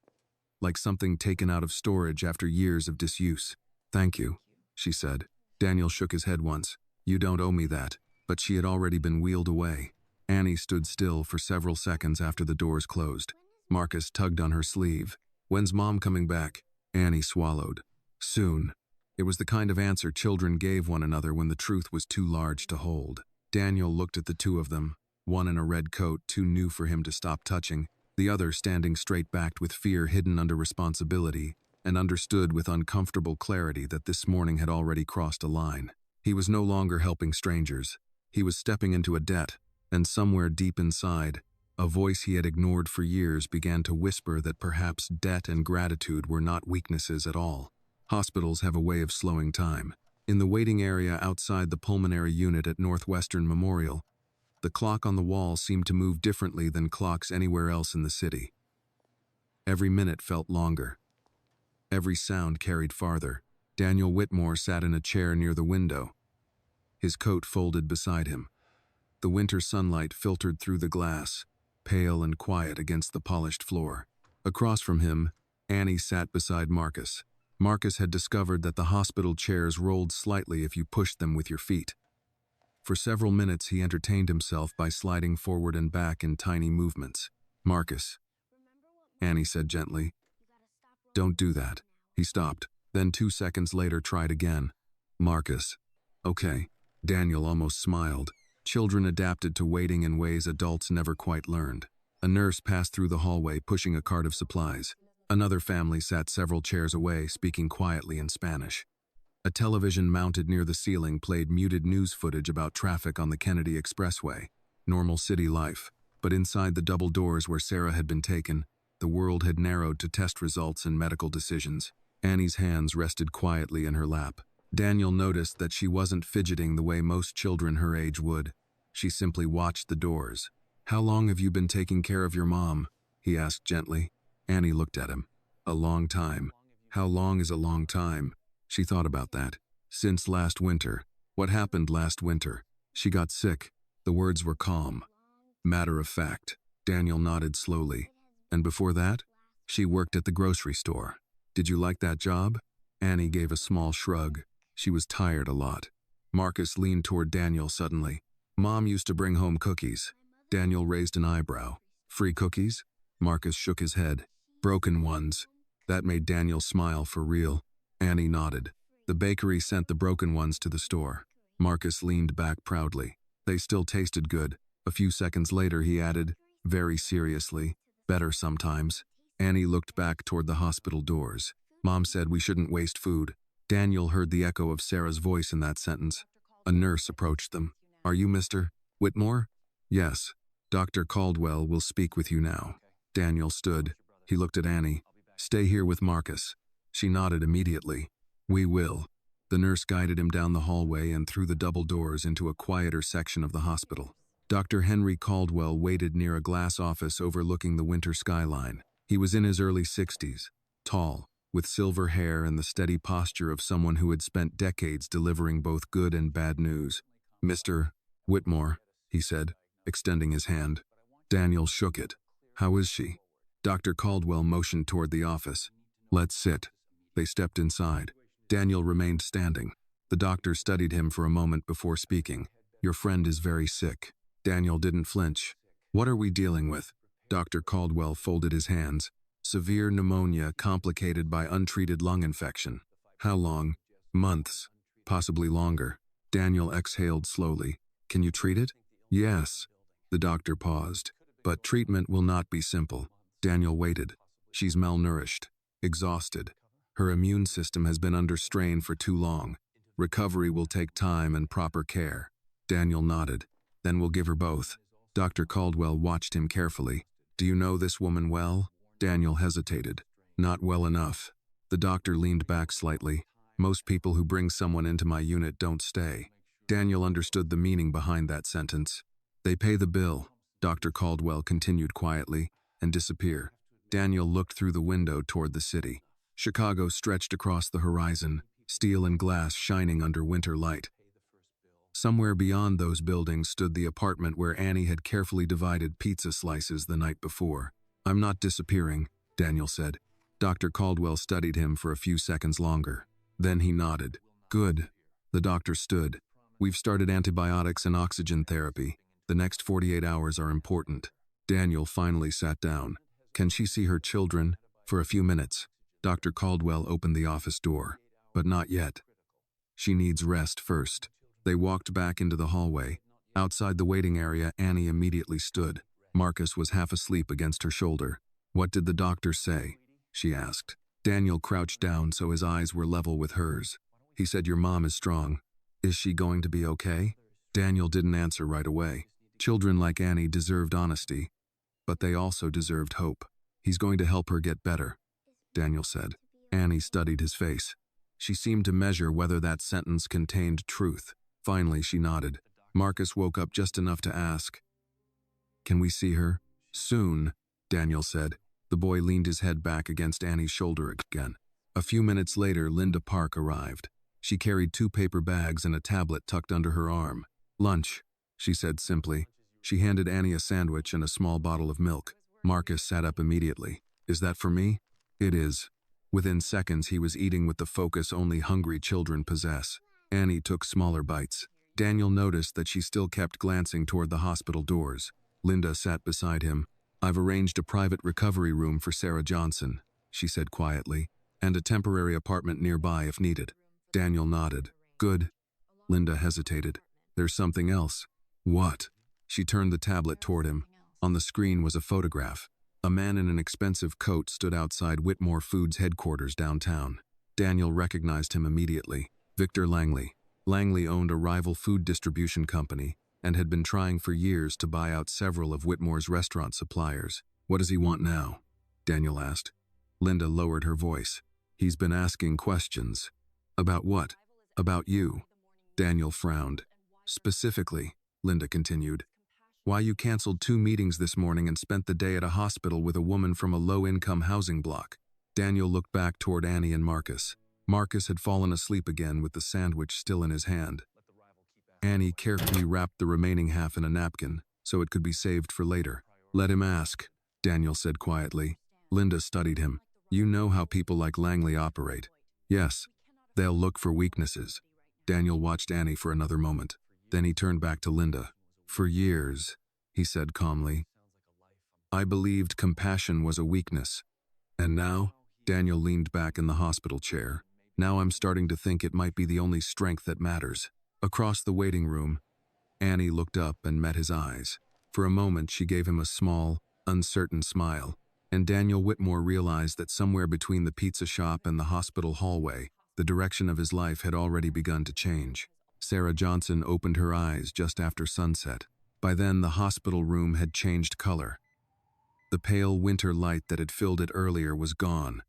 like something taken out of storage after years of disuse. "Thank you," she said. Daniel shook his head once. "You don't owe me that." But she had already been wheeled away. Annie stood still for several seconds after the doors closed. Marcus tugged on her sleeve. "When's Mom coming back?" Annie swallowed. "Soon." It was the kind of answer children gave one another when the truth was too large to hold. Daniel looked at the two of them, one in a red coat too new for him to stop touching, the other standing straight-backed with fear hidden under responsibility, and understood with uncomfortable clarity that this morning had already crossed a line. He was no longer helping strangers. He was stepping into a debt, and somewhere deep inside, a voice he had ignored for years began to whisper that perhaps debt and gratitude were not weaknesses at all. Hospitals have a way of slowing time. In the waiting area outside the pulmonary unit at Northwestern Memorial, the clock on the wall seemed to move differently than clocks anywhere else in the city. Every minute felt longer. Every sound carried farther. Daniel Whitmore sat in a chair near the window, his coat folded beside him. The winter sunlight filtered through the glass, pale and quiet against the polished floor. Across from him, Annie sat beside Marcus. Marcus had discovered that the hospital chairs rolled slightly if you pushed them with your feet. For several minutes he entertained himself by sliding forward and back in tiny movements. "Marcus," Annie said gently. "Don't do that." He stopped, then 2 seconds later tried again. "Marcus." "Okay." Daniel almost smiled. Children adapted to waiting in ways adults never quite learned. A nurse passed through the hallway pushing a cart of supplies. Another family sat several chairs away, speaking quietly in Spanish. A television mounted near the ceiling played muted news footage about traffic on the Kennedy Expressway. Normal city life. But inside the double doors where Sarah had been taken, the world had narrowed to test results and medical decisions. Annie's hands rested quietly in her lap. Daniel noticed that she wasn't fidgeting the way most children her age would. She simply watched the doors. "How long have you been taking care of your mom?" he asked gently. Annie looked at him. "A long time." How long is a long time? She thought about that. "Since last winter." "What happened last winter?" "She got sick." The words were calm, matter of fact. Daniel nodded slowly. "And before that?" "She worked at the grocery store." "Did you like that job?" Annie gave a small shrug. She was tired a lot. Marcus leaned toward Daniel suddenly. "Mom used to bring home cookies." Daniel raised an eyebrow. "Free cookies?" Marcus shook his head. "Broken ones." That made Daniel smile for real. Annie nodded. "The bakery sent the broken ones to the store." Marcus leaned back proudly. "They still tasted good." A few seconds later he added, very seriously, "Better sometimes." Annie looked back toward the hospital doors. "Mom said we shouldn't waste food." Daniel heard the echo of Sarah's voice in that sentence. A nurse approached them. "Are you Mr. Whitmore?" "Yes. Dr. Caldwell will speak with you now." Daniel stood. He looked at Annie. "Stay here with Marcus." She nodded immediately. "We will." The nurse guided him down the hallway and through the double doors into a quieter section of the hospital. Dr. Henry Caldwell waited near a glass office overlooking the winter skyline. He was in his early 60s, tall, with silver hair and the steady posture of someone who had spent decades delivering both good and bad news. "Mr. Whitmore," he said, extending his hand. Daniel shook it. "How is she?" Dr. Caldwell motioned toward the office. "Let's sit." They stepped inside. Daniel remained standing. The doctor studied him for a moment before speaking. "Your friend is very sick." Daniel didn't flinch. "What are we dealing with?" Dr. Caldwell folded his hands. "Severe pneumonia complicated by untreated lung infection." "How long?" "Months. Possibly longer." Daniel exhaled slowly. "Can you treat it?" "Yes." The doctor paused. "But treatment will not be simple." Daniel waited. "She's malnourished, exhausted. Her immune system has been under strain for too long. Recovery will take time and proper care." Daniel nodded. "Then we'll give her both." Dr. Caldwell watched him carefully. "Do you know this woman well?" Daniel hesitated. "Not well enough." The doctor leaned back slightly. "Most people who bring someone into my unit don't stay." Daniel understood the meaning behind that sentence. "They pay the bill," Dr. Caldwell continued quietly, "and disappear." Daniel looked through the window toward the city. Chicago stretched across the horizon, steel and glass shining under winter light. Somewhere beyond those buildings stood the apartment where Annie had carefully divided pizza slices the night before. "I'm not disappearing," Daniel said. Dr. Caldwell studied him for a few seconds longer. Then he nodded. "Good." The doctor stood. "We've started antibiotics and oxygen therapy. The next 48 hours are important." Daniel finally sat down. "Can she see her children?" "For a few minutes." Dr. Caldwell opened the office door. "But not yet. She needs rest first." They walked back into the hallway. Outside the waiting area, Annie immediately stood. Marcus was half asleep against her shoulder. "What did the doctor say?" she asked. Daniel crouched down so his eyes were level with hers. "He said your mom is strong. Is she going to be okay?" Daniel didn't answer right away. Children like Annie deserved honesty, but they also deserved hope. "He's going to help her get better," Daniel said. Annie studied his face. She seemed to measure whether that sentence contained truth. Finally, she nodded. Marcus woke up just enough to ask, "Can we see her?" "Soon," Daniel said. The boy leaned his head back against Annie's shoulder again. A few minutes later, Linda Park arrived. She carried 2 paper bags and a tablet tucked under her arm. "Lunch," she said simply. She handed Annie a sandwich and a small bottle of milk. Marcus sat up immediately. "Is that for me?" "It is." Within seconds, he was eating with the focus only hungry children possess. Annie took smaller bites. Daniel noticed that she still kept glancing toward the hospital doors. Linda sat beside him. "I've arranged a private recovery room for Sarah Johnson," she said quietly, "and a temporary apartment nearby if needed." Daniel nodded. "Good." Linda hesitated. "There's something else." "What?" She turned the tablet toward him. On the screen was a photograph. A man in an expensive coat stood outside Whitmore Foods headquarters downtown. Daniel recognized him immediately. Victor Langley. Langley owned a rival food distribution company and had been trying for years to buy out several of Whitmore's restaurant suppliers. "What does he want now?" Daniel asked. Linda lowered her voice. "He's been asking questions." "About what?" "About you." Daniel frowned. "Specifically," Linda continued, "why you canceled 2 meetings this morning and spent the day at a hospital with a woman from a low-income housing block." Daniel looked back toward Annie and Marcus. Marcus had fallen asleep again with the sandwich still in his hand. Annie carefully wrapped the remaining half in a napkin so it could be saved for later. "Let him ask," Daniel said quietly. Linda studied him. "You know how people like Langley operate." "Yes. They'll look for weaknesses." Daniel watched Annie for another moment. Then he turned back to Linda. "For years," he said calmly, "I believed compassion was a weakness. And now?" Daniel leaned back in the hospital chair. "Now I'm starting to think it might be the only strength that matters." Across the waiting room, Annie looked up and met his eyes. For a moment, she gave him a small, uncertain smile, and Daniel Whitmore realized that somewhere between the pizza shop and the hospital hallway, the direction of his life had already begun to change. Sarah Johnson opened her eyes just after sunset. By then, the hospital room had changed color. The pale winter light that had filled it earlier was gone,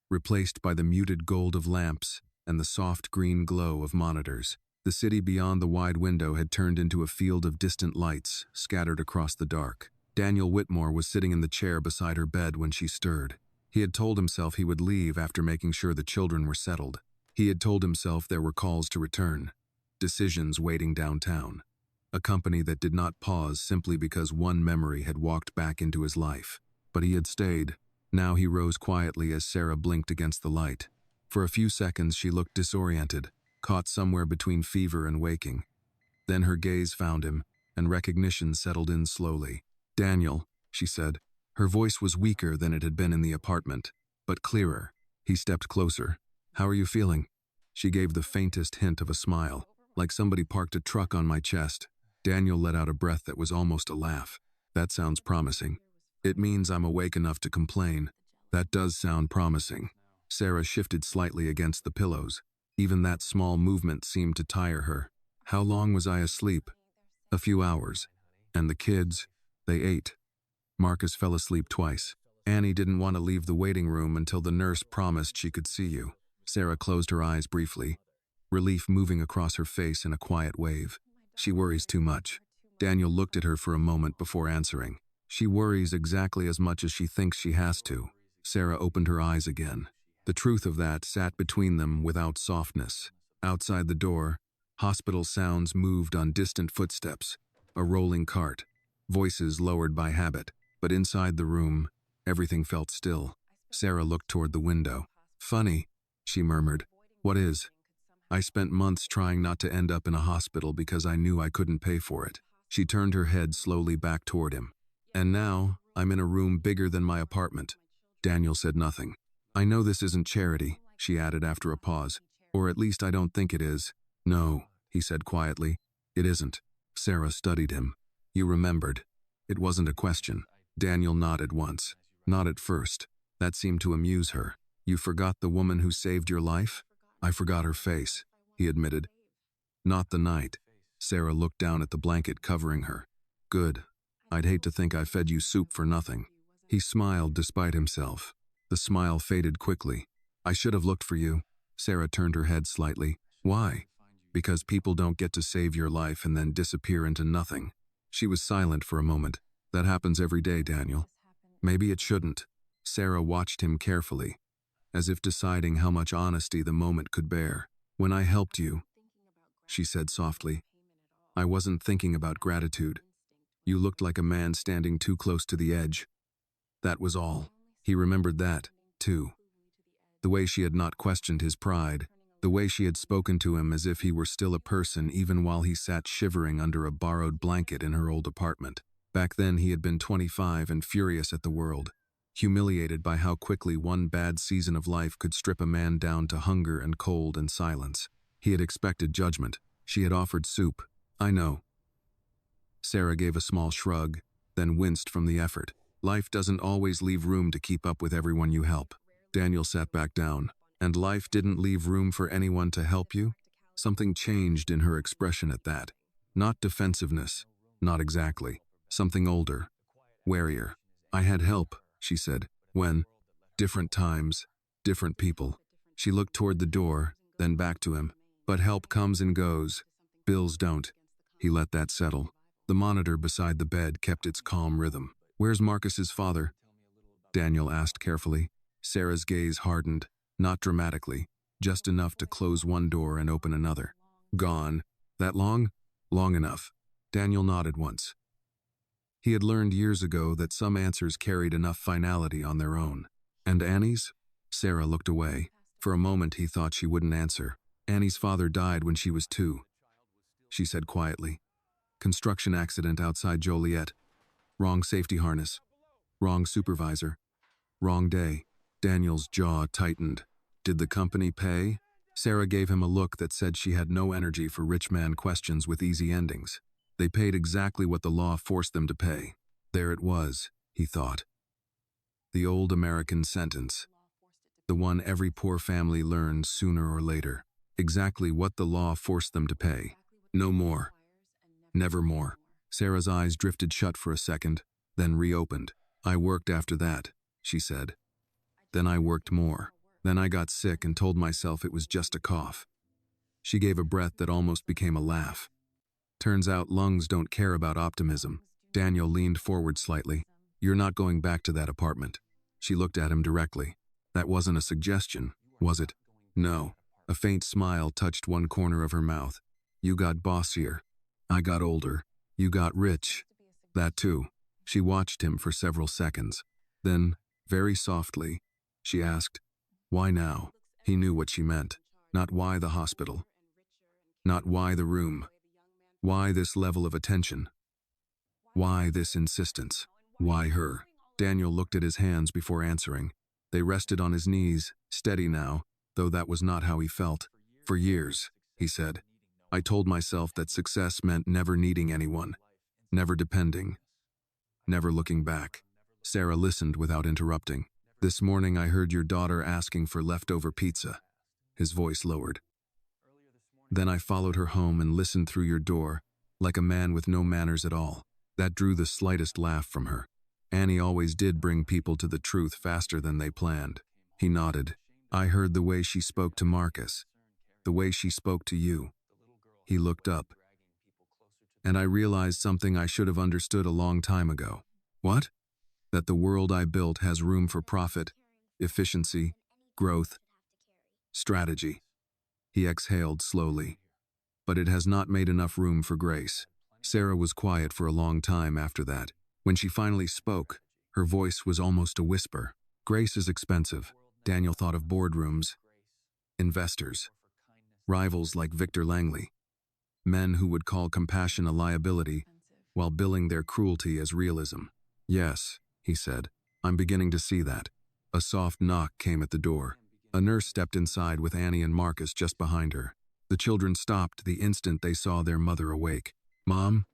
replaced by the muted gold of lamps and the soft green glow of monitors. The city beyond the wide window had turned into a field of distant lights, scattered across the dark. Daniel Whitmore was sitting in the chair beside her bed when she stirred. He had told himself he would leave after making sure the children were settled. He had told himself there were calls to return, decisions waiting downtown. A company that did not pause simply because one memory had walked back into his life. But he had stayed. Now he rose quietly as Sarah blinked against the light. For a few seconds she looked disoriented, caught somewhere between fever and waking. Then her gaze found him, and recognition settled in slowly. "Daniel," she said. Her voice was weaker than it had been in the apartment, but clearer. He stepped closer. "How are you feeling?" She gave the faintest hint of a smile, like somebody parked a truck on my chest. Daniel let out a breath that was almost a laugh. "That sounds promising. It means I'm awake enough to complain." "That does sound promising." Sarah shifted slightly against the pillows. Even that small movement seemed to tire her. "How long was I asleep?" "A few hours. And the kids, they ate." "Marcus fell asleep twice. Annie didn't want to leave the waiting room until the nurse promised she could see you." Sarah closed her eyes briefly, relief moving across her face in a quiet wave. "She worries too much." Daniel looked at her for a moment before answering. "She worries exactly as much as she thinks she has to." Sarah opened her eyes again. The truth of that sat between them without softness. Outside the door, hospital sounds moved on distant footsteps, a rolling cart, voices lowered by habit. But inside the room, everything felt still. Sarah looked toward the window. "Funny," she murmured. "What is?" "I spent months trying not to end up in a hospital because I knew I couldn't pay for it." She turned her head slowly back toward him. "And now, I'm in a room bigger than my apartment." Daniel said nothing. "I know this isn't charity," she added after a pause. "Or at least I don't think it is." "No," he said quietly. "It isn't." Sarah studied him. "You remembered." It wasn't a question. Daniel nodded once. "Not at first." That seemed to amuse her. "You forgot the woman who saved your life?" "I forgot her face," he admitted. "Not the night." Sarah looked down at the blanket covering her. "Good. I'd hate to think I fed you soup for nothing." He smiled despite himself. The smile faded quickly. "I should have looked for you." Sarah turned her head slightly. "Why?" "Because people don't get to save your life and then disappear into nothing." She was silent for a moment. "That happens every day, Daniel." "Maybe it shouldn't." Sarah watched him carefully, as if deciding how much honesty the moment could bear. "When I helped you," she said softly, "I wasn't thinking about gratitude. You looked like a man standing too close to the edge. That was all." He remembered that, too. The way she had not questioned his pride, the way she had spoken to him as if he were still a person even while he sat shivering under a borrowed blanket in her old apartment. Back then he had been 25 and furious at the world, humiliated by how quickly one bad season of life could strip a man down to hunger and cold and silence. He had expected judgment. She had offered soup. "I know." Sarah gave a small shrug, then winced from the effort. "Life doesn't always leave room to keep up with everyone you help." Daniel sat back down. "And life didn't leave room for anyone to help you?" Something changed in her expression at that. Not defensiveness, not exactly. Something older, warier. "I had help," she said. "When? Different times, different people." She looked toward the door, then back to him. "But help comes and goes. Bills don't." He let that settle. The monitor beside the bed kept its calm rhythm. "Where's Marcus's father?" Daniel asked carefully. Sarah's gaze hardened, not dramatically, just enough to close one door and open another. "Gone. That long?" "Long enough." Daniel nodded once. He had learned years ago that some answers carried enough finality on their own. "And Annie's?" Sarah looked away. For a moment he thought she wouldn't answer. "Annie's father died when she was 2, she said quietly. "Construction accident outside Joliet. Wrong safety harness. Wrong supervisor. Wrong day." Daniel's jaw tightened. "Did the company pay?" Sarah gave him a look that said she had no energy for rich man questions with easy endings. They paid exactly what the law forced them to pay. There it was, he thought. The old American sentence. The one every poor family learns sooner or later. Exactly what the law forced them to pay. No more. Never more. Sarah's eyes drifted shut for a second, then reopened. "I worked after that," she said. "Then I worked more. Then I got sick and told myself it was just a cough." She gave a breath that almost became a laugh. Turns out lungs don't care about optimism. Daniel leaned forward slightly. You're not going back to that apartment. She looked at him directly. That wasn't a suggestion, was it? No. A faint smile touched one corner of her mouth. You got bossier. I got older. You got rich. That too. She watched him for several seconds. Then, very softly, she asked, why now? He knew what she meant. Not why the hospital. Not why the room. Why this level of attention? Why this insistence? Why her? Daniel looked at his hands before answering. They rested on his knees, steady now, though that was not how he felt. For years, he said, I told myself that success meant never needing anyone, never depending, never looking back. Sarah listened without interrupting. This morning I heard your daughter asking for leftover pizza. His voice lowered. Then I followed her home and listened through your door, like a man with no manners at all. That drew the slightest laugh from her. Annie always did bring people to the truth faster than they planned. He nodded. I heard the way she spoke to Marcus, the way she spoke to you. He looked up. And I realized something I should have understood a long time ago. What? That the world I built has room for profit, efficiency, growth, strategy. He exhaled slowly. But it has not made enough room for grace. Sarah was quiet for a long time after that. When she finally spoke, her voice was almost a whisper. Grace is expensive. Daniel thought of boardrooms, investors, rivals like Victor Langley, men who would call compassion a liability while billing their cruelty as realism. Yes, he said, I'm beginning to see that. A soft knock came at the door. A nurse stepped inside with Annie and Marcus just behind her. The children stopped the instant they saw their mother awake. Mom?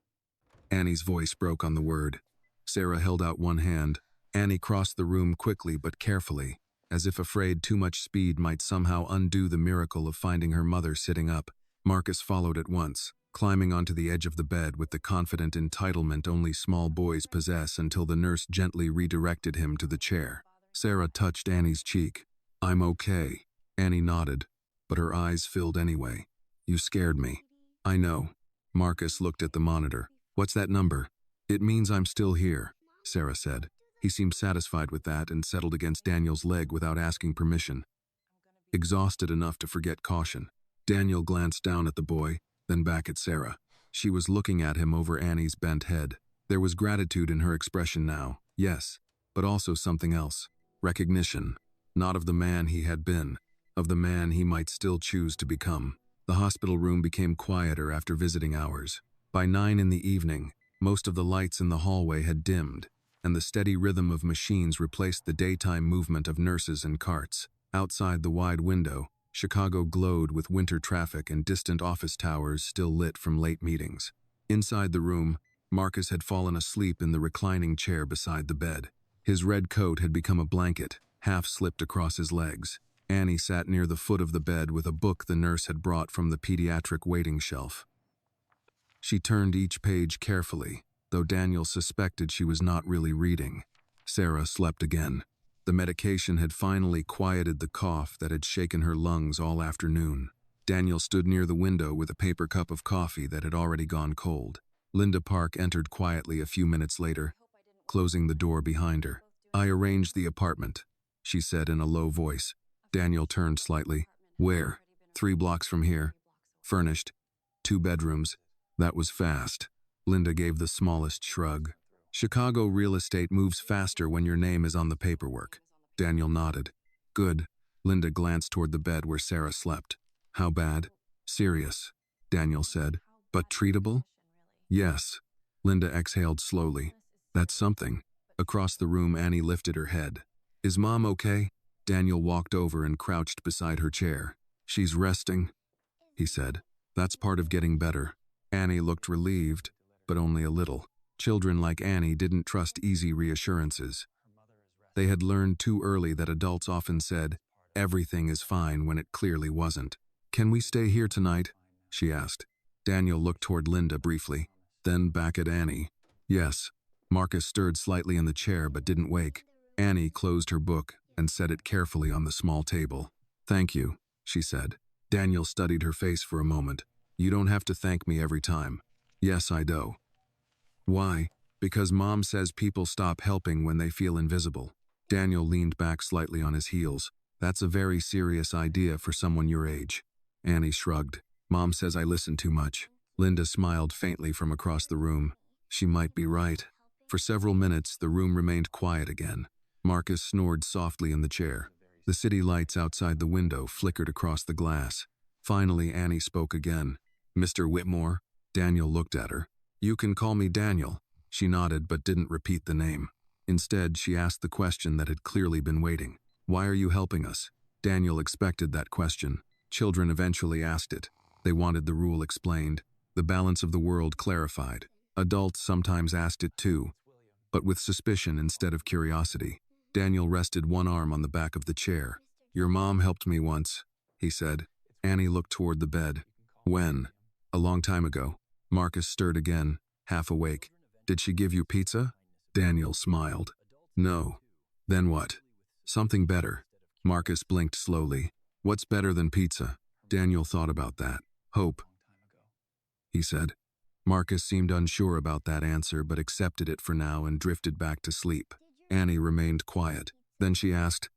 Annie's voice broke on the word. Sarah held out one hand. Annie crossed the room quickly but carefully, as if afraid too much speed might somehow undo the miracle of finding her mother sitting up. Marcus followed at once, climbing onto the edge of the bed with the confident entitlement only small boys possess until the nurse gently redirected him to the chair. Sarah touched Annie's cheek. I'm okay. Annie nodded, but her eyes filled anyway. You scared me. I know. Marcus looked at the monitor. What's that number? It means I'm still here, Sarah said. He seemed satisfied with that and settled against Daniel's leg without asking permission. Exhausted enough to forget caution, Daniel glanced down at the boy, then back at Sarah. She was looking at him over Annie's bent head. There was gratitude in her expression now, yes, but also something else. Recognition, not of the man he had been, of the man he might still choose to become. The hospital room became quieter after visiting hours. By 9 in the evening, most of the lights in the hallway had dimmed, and the steady rhythm of machines replaced the daytime movement of nurses and carts. Outside the wide window, Chicago glowed with winter traffic and distant office towers still lit from late meetings. Inside the room, Marcus had fallen asleep in the reclining chair beside the bed. His red coat had become a blanket, half slipped across his legs. Annie sat near the foot of the bed with a book the nurse had brought from the pediatric waiting shelf. She turned each page carefully, though Daniel suspected she was not really reading. Sarah slept again. The medication had finally quieted the cough that had shaken her lungs all afternoon. Daniel stood near the window with a paper cup of coffee that had already gone cold. Linda Park entered quietly a few minutes later, closing the door behind her. I arranged the apartment, she said in a low voice. Daniel turned slightly. Where? 3 blocks from here. Furnished. 2 bedrooms. That was fast. Linda gave the smallest shrug. Chicago real estate moves faster when your name is on the paperwork. Daniel nodded. Good. Linda glanced toward the bed where Sarah slept. How bad? Serious, Daniel said. But treatable? Yes. Linda exhaled slowly. That's something. Across the room, Annie lifted her head. Is Mom okay? Daniel walked over and crouched beside her chair. She's resting, he said. That's part of getting better. Annie looked relieved, but only a little. Children like Annie didn't trust easy reassurances. They had learned too early that adults often said, everything is fine when it clearly wasn't. Can we stay here tonight? She asked. Daniel looked toward Linda briefly, then back at Annie. Yes. Marcus stirred slightly in the chair but didn't wake. Annie closed her book and set it carefully on the small table. Thank you, she said. Daniel studied her face for a moment. You don't have to thank me every time. Yes, I do. Why? Because Mom says people stop helping when they feel invisible. Daniel leaned back slightly on his heels. That's a very serious idea for someone your age. Annie shrugged. Mom says I listen too much. Linda smiled faintly from across the room. She might be right. For several minutes, the room remained quiet again. Marcus snored softly in the chair. The city lights outside the window flickered across the glass. Finally, Annie spoke again. Mr. Whitmore? Daniel looked at her. You can call me Daniel. She nodded but didn't repeat the name. Instead, she asked the question that had clearly been waiting. Why are you helping us? Daniel expected that question. Children eventually asked it. They wanted the rule explained, the balance of the world clarified. Adults sometimes asked it too, but with suspicion instead of curiosity. Daniel rested one arm on the back of the chair. Your mom helped me once, he said. Annie looked toward the bed. When? A long time ago. Marcus stirred again, half awake. Did she give you pizza? Daniel smiled. No. Then what? Something better. Marcus blinked slowly. What's better than pizza? Daniel thought about that. Hope, he said. Marcus seemed unsure about that answer but accepted it for now and drifted back to sleep. Annie remained quiet. Then she asked,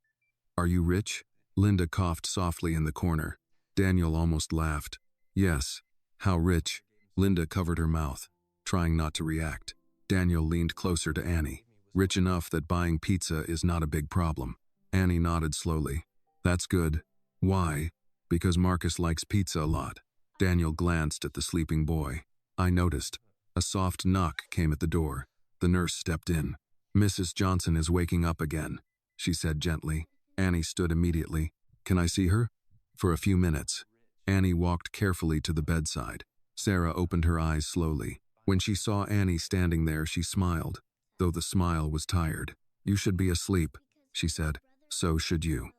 Are you rich? Linda coughed softly in the corner. Daniel almost laughed. Yes. How rich? Linda covered her mouth, trying not to react. Daniel leaned closer to Annie. Rich enough that buying pizza is not a big problem. Annie nodded slowly. That's good. Why? Because Marcus likes pizza a lot. Daniel glanced at the sleeping boy. I noticed. A soft knock came at the door. The nurse stepped in. Mrs. Johnson is waking up again, she said gently. Annie stood immediately. Can I see her? For a few minutes. Annie walked carefully to the bedside. Sarah opened her eyes slowly. When she saw Annie standing there, she smiled, though the smile was tired. You should be asleep, she said. So should you.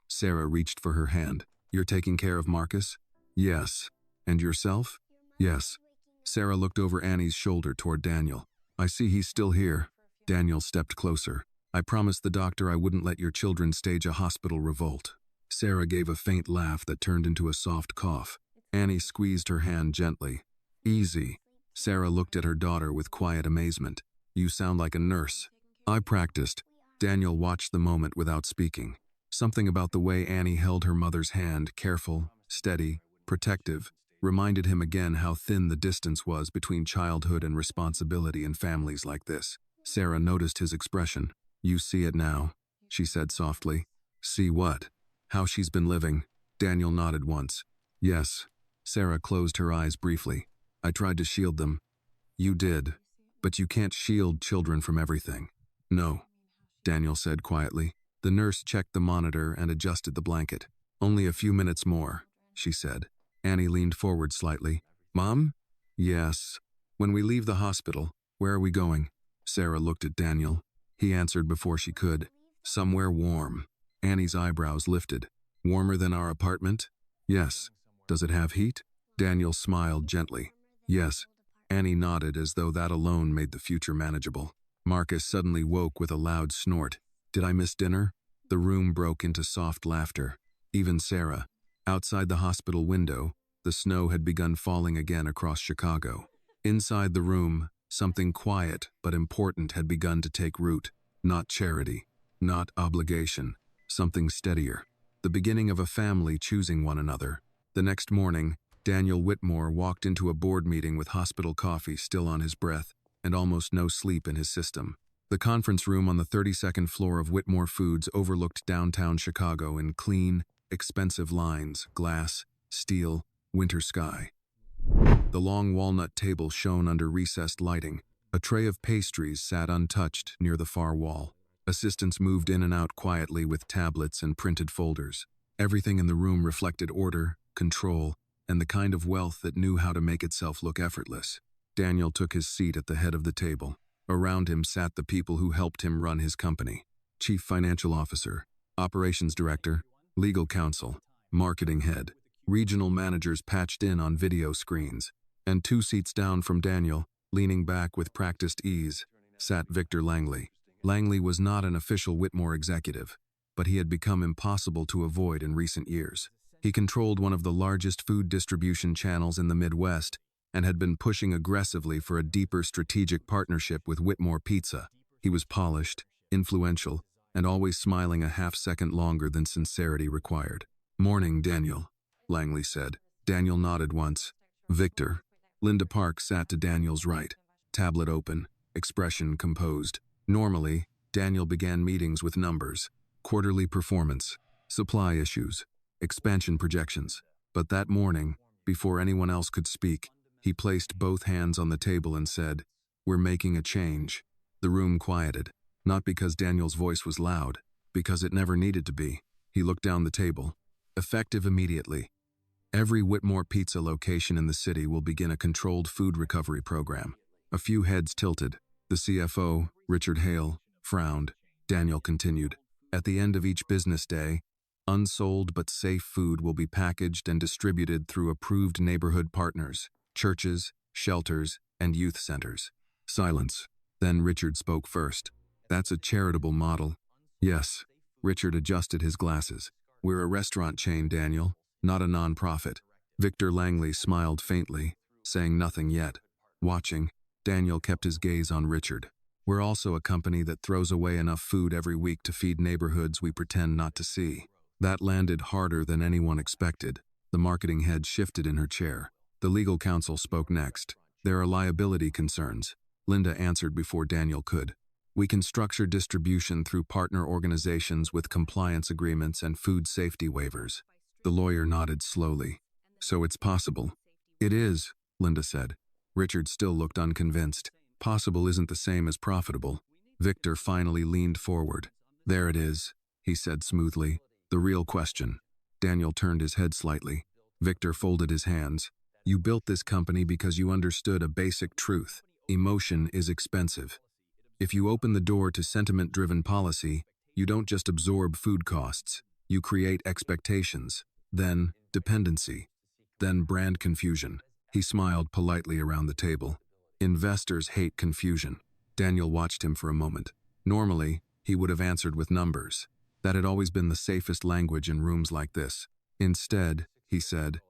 Sarah reached for her hand. You're taking care of Marcus? Yes. And yourself? Yes. Sarah looked over Annie's shoulder toward Daniel. I see he's still here. Daniel stepped closer. I promised the doctor I wouldn't let your children stage a hospital revolt. Sarah gave a faint laugh that turned into a soft cough. Annie squeezed her hand gently. Easy. Sarah looked at her daughter with quiet amazement. You sound like a nurse. I practiced. Daniel watched the moment without speaking. Something about the way Annie held her mother's hand, careful, steady, protective, reminded him again how thin the distance was between childhood and responsibility in families like this. Sarah noticed his expression. You see it now, she said softly. See what? How she's been living. Daniel nodded once. Yes. Sarah closed her eyes briefly. I tried to shield them. You did. But you can't shield children from everything. No, Daniel said quietly. The nurse checked the monitor and adjusted the blanket. Only a few minutes more, she said. Annie leaned forward slightly. Mom? Yes. When we leave the hospital, where are we going? Sarah looked at Daniel. He answered before she could. Somewhere warm. Annie's eyebrows lifted. Warmer than our apartment? Yes. Does it have heat? Daniel smiled gently. Yes. Annie nodded as though that alone made the future manageable. Marcus suddenly woke with a loud snort. Did I miss dinner? The room broke into soft laughter. Even Sarah. Outside the hospital window, the snow had begun falling again across Chicago. Inside the room, something quiet but important had begun to take root. Not charity, not obligation, something steadier. The beginning of a family choosing one another. The next morning, Daniel Whitmore walked into a board meeting with hospital coffee still on his breath and almost no sleep in his system. The conference room on the 32nd floor of Whitmore Foods overlooked downtown Chicago in clean, expensive lines, glass, steel, winter sky. The long walnut table shone under recessed lighting. A tray of pastries sat untouched near the far wall. Assistants moved in and out quietly with tablets and printed folders. Everything in the room reflected order, control, and the kind of wealth that knew how to make itself look effortless. Daniel took his seat at the head of the table. Around him sat the people who helped him run his company. Chief Financial Officer, Operations Director, Legal Counsel, Marketing Head. Regional managers patched in on video screens. And 2 seats down from Daniel, leaning back with practiced ease, sat Victor Langley. Langley was not an official Whitmore executive, but he had become impossible to avoid in recent years. He controlled one of the largest food distribution channels in the Midwest and had been pushing aggressively for a deeper strategic partnership with Whitmore Pizza. He was polished, influential, and always smiling a half-second longer than sincerity required. "Morning, Daniel," Langley said. Daniel nodded once. "Victor." Linda Park sat to Daniel's right, tablet open, expression composed. Normally, Daniel began meetings with numbers, quarterly performance, supply issues, expansion projections. But that morning, before anyone else could speak, he placed both hands on the table and said, "We're making a change." The room quieted, not because Daniel's voice was loud, because it never needed to be. He looked down the table. "Effective immediately. Every Whitmore Pizza location in the city will begin a controlled food recovery program." A few heads tilted. The CFO, Richard Hale, frowned. Daniel continued, "At the end of each business day, unsold but safe food will be packaged and distributed through approved neighborhood partners, churches, shelters, and youth centers." Silence. Then Richard spoke first. "That's a charitable model." "Yes." Richard adjusted his glasses. "We're a restaurant chain, Daniel, not a non-profit." Victor Langley smiled faintly, saying nothing yet. Watching, Daniel kept his gaze on Richard. "We're also a company that throws away enough food every week to feed neighborhoods we pretend not to see." That landed harder than anyone expected. The marketing head shifted in her chair. The legal counsel spoke next. "There are liability concerns." Linda answered before Daniel could. "We can structure distribution through partner organizations with compliance agreements and food safety waivers." The lawyer nodded slowly. "So it's possible." "It is," Linda said. Richard still looked unconvinced. "Possible isn't the same as profitable." Victor finally leaned forward. "There it is," he said smoothly. "The real question." Daniel turned his head slightly. Victor folded his hands. "You built this company because you understood a basic truth. Emotion is expensive. If you open the door to sentiment-driven policy, you don't just absorb food costs. You create expectations, then dependency, then brand confusion." He smiled politely around the table. "Investors hate confusion." Daniel watched him for a moment. Normally, he would have answered with numbers. That had always been the safest language in rooms like this. Instead, he said,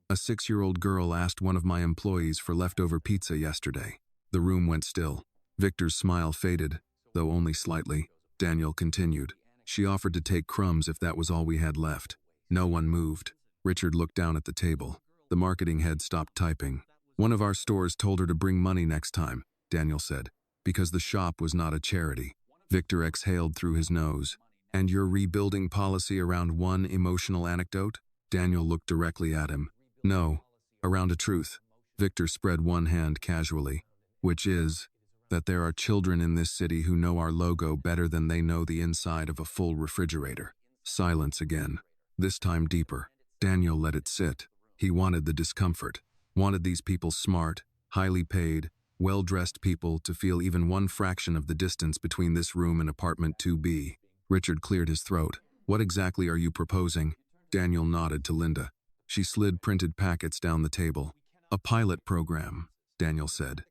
"A 6-year-old girl asked one of my employees for leftover pizza yesterday." The room went still. Victor's smile faded, though only slightly. Daniel continued. "She offered to take crumbs if that was all we had left." No one moved. Richard looked down at the table. The marketing head stopped typing. "One of our stores told her to bring money next time," Daniel said, "because the shop was not a charity." Victor exhaled through his nose. "And you're rebuilding policy around one emotional anecdote?" Daniel looked directly at him. "No, around a truth." Victor spread one hand casually. "Which is that there are children in this city who know our logo better than they know the inside of a full refrigerator." Silence again, this time deeper. Daniel let it sit. He wanted the discomfort, wanted these people smart, highly paid, well-dressed people to feel even one fraction of the distance between this room and apartment 2B. Richard cleared his throat. "What exactly are you proposing?" Daniel nodded to Linda. She slid printed packets down the table. "A pilot program," Daniel said.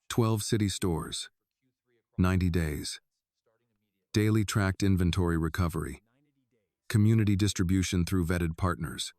12 city stores. 90 days. Daily tracked inventory recovery. Community distribution through vetted partners.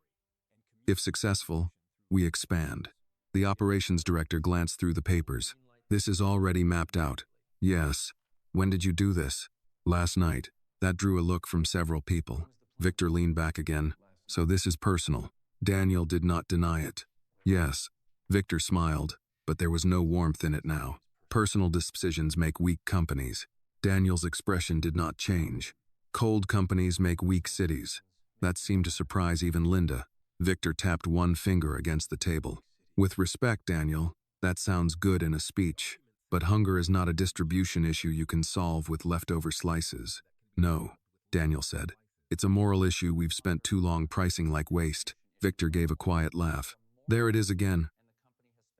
If successful, we expand. The operations director glanced through the papers. "This is already mapped out." "Yes." "When did you do this?" "Last night." That drew a look from several people. Victor leaned back again. "So this is personal." Daniel did not deny it. "Yes." Victor smiled, but there was no warmth in it now. Personal decisions make weak companies. Daniel's expression did not change. Cold companies make weak cities. That seemed to surprise even Linda. Victor tapped one finger against the table. "With respect, Daniel, that sounds good in a speech, but hunger is not a distribution issue you can solve with leftover slices." "No," Daniel said. "It's a moral issue we've spent too long pricing like waste." Victor gave a quiet laugh. "There it is again.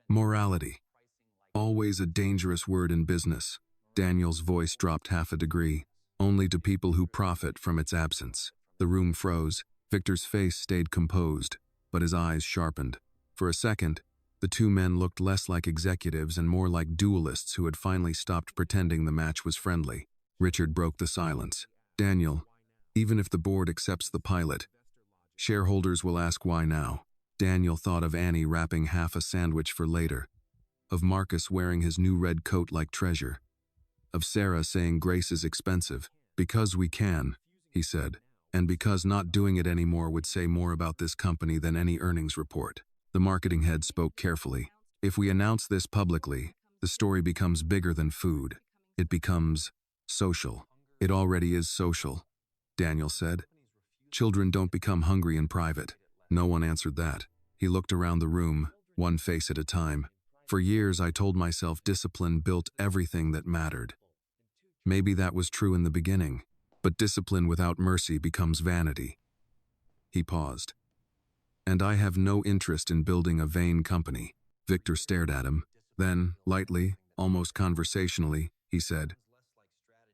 Morality. Always a dangerous word in business." Daniel's voice dropped half a degree. "Only to people who profit from its absence." The room froze. Victor's face stayed composed, but his eyes sharpened. For a second, the two men looked less like executives and more like duelists who had finally stopped pretending the match was friendly. Richard broke the silence. "Daniel, even if the board accepts the pilot, Shareholders will ask why now. Daniel thought of Annie wrapping half a sandwich for later, of Marcus wearing his new red coat like treasure, of Sarah saying grace is expensive. Because we can, he said, and because not doing it anymore would say more about this company than any earnings report. The marketing head spoke carefully. If we announce this publicly, the story becomes bigger than food. It becomes social. It already is social, Daniel said. Children don't become hungry in private. No one answered that. He looked around the room, one face at a time. For years I told myself discipline built everything that mattered. Maybe that was true in the beginning, but discipline without mercy becomes vanity. He paused. And I have no interest in building a vain company. Victor stared at him. Then, lightly, almost conversationally, he said,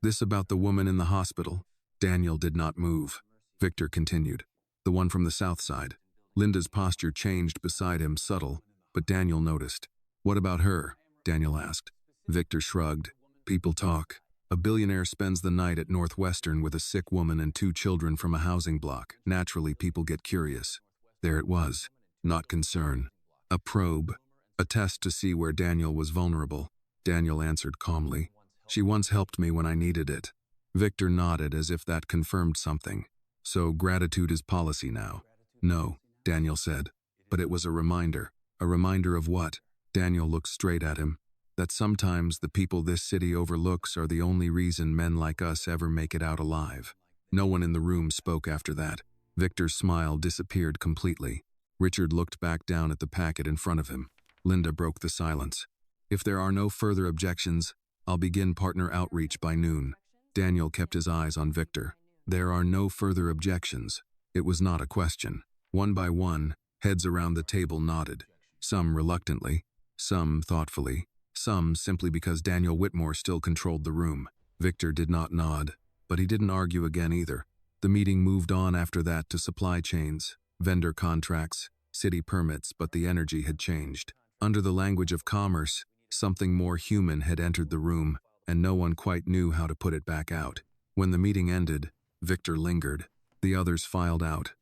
"This about the woman in the hospital." Daniel did not move. Victor continued. "The one from the south side." Linda's posture changed beside him, subtle, but Daniel noticed. "What about her?" Daniel asked. Victor shrugged. "People talk. A billionaire spends the night at Northwestern with a sick woman and 2 children from a housing block. Naturally, people get curious." There it was. Not concern. A probe. A test to see where Daniel was vulnerable. Daniel answered calmly. "She once helped me when I needed it." Victor nodded as if that confirmed something. "So gratitude is policy now?" "No," Daniel said. "But it was a reminder." "A reminder of what?" Daniel looked straight at him. "That sometimes the people this city overlooks are the only reason men like us ever make it out alive." No one in the room spoke after that. Victor's smile disappeared completely. Richard looked back down at the packet in front of him. Linda broke the silence. "If there are no further objections, I'll begin partner outreach by noon." Daniel kept his eyes on Victor. There are no further objections. It was not a question. One by one, heads around the table nodded. Some reluctantly, some thoughtfully, some simply because Daniel Whitmore still controlled the room. Victor did not nod, but he didn't argue again either. The meeting moved on after that to supply chains, vendor contracts, city permits, but the energy had changed. Under the language of commerce, something more human had entered the room, and no one quite knew how to put it back out. When the meeting ended, Victor lingered. The others filed out.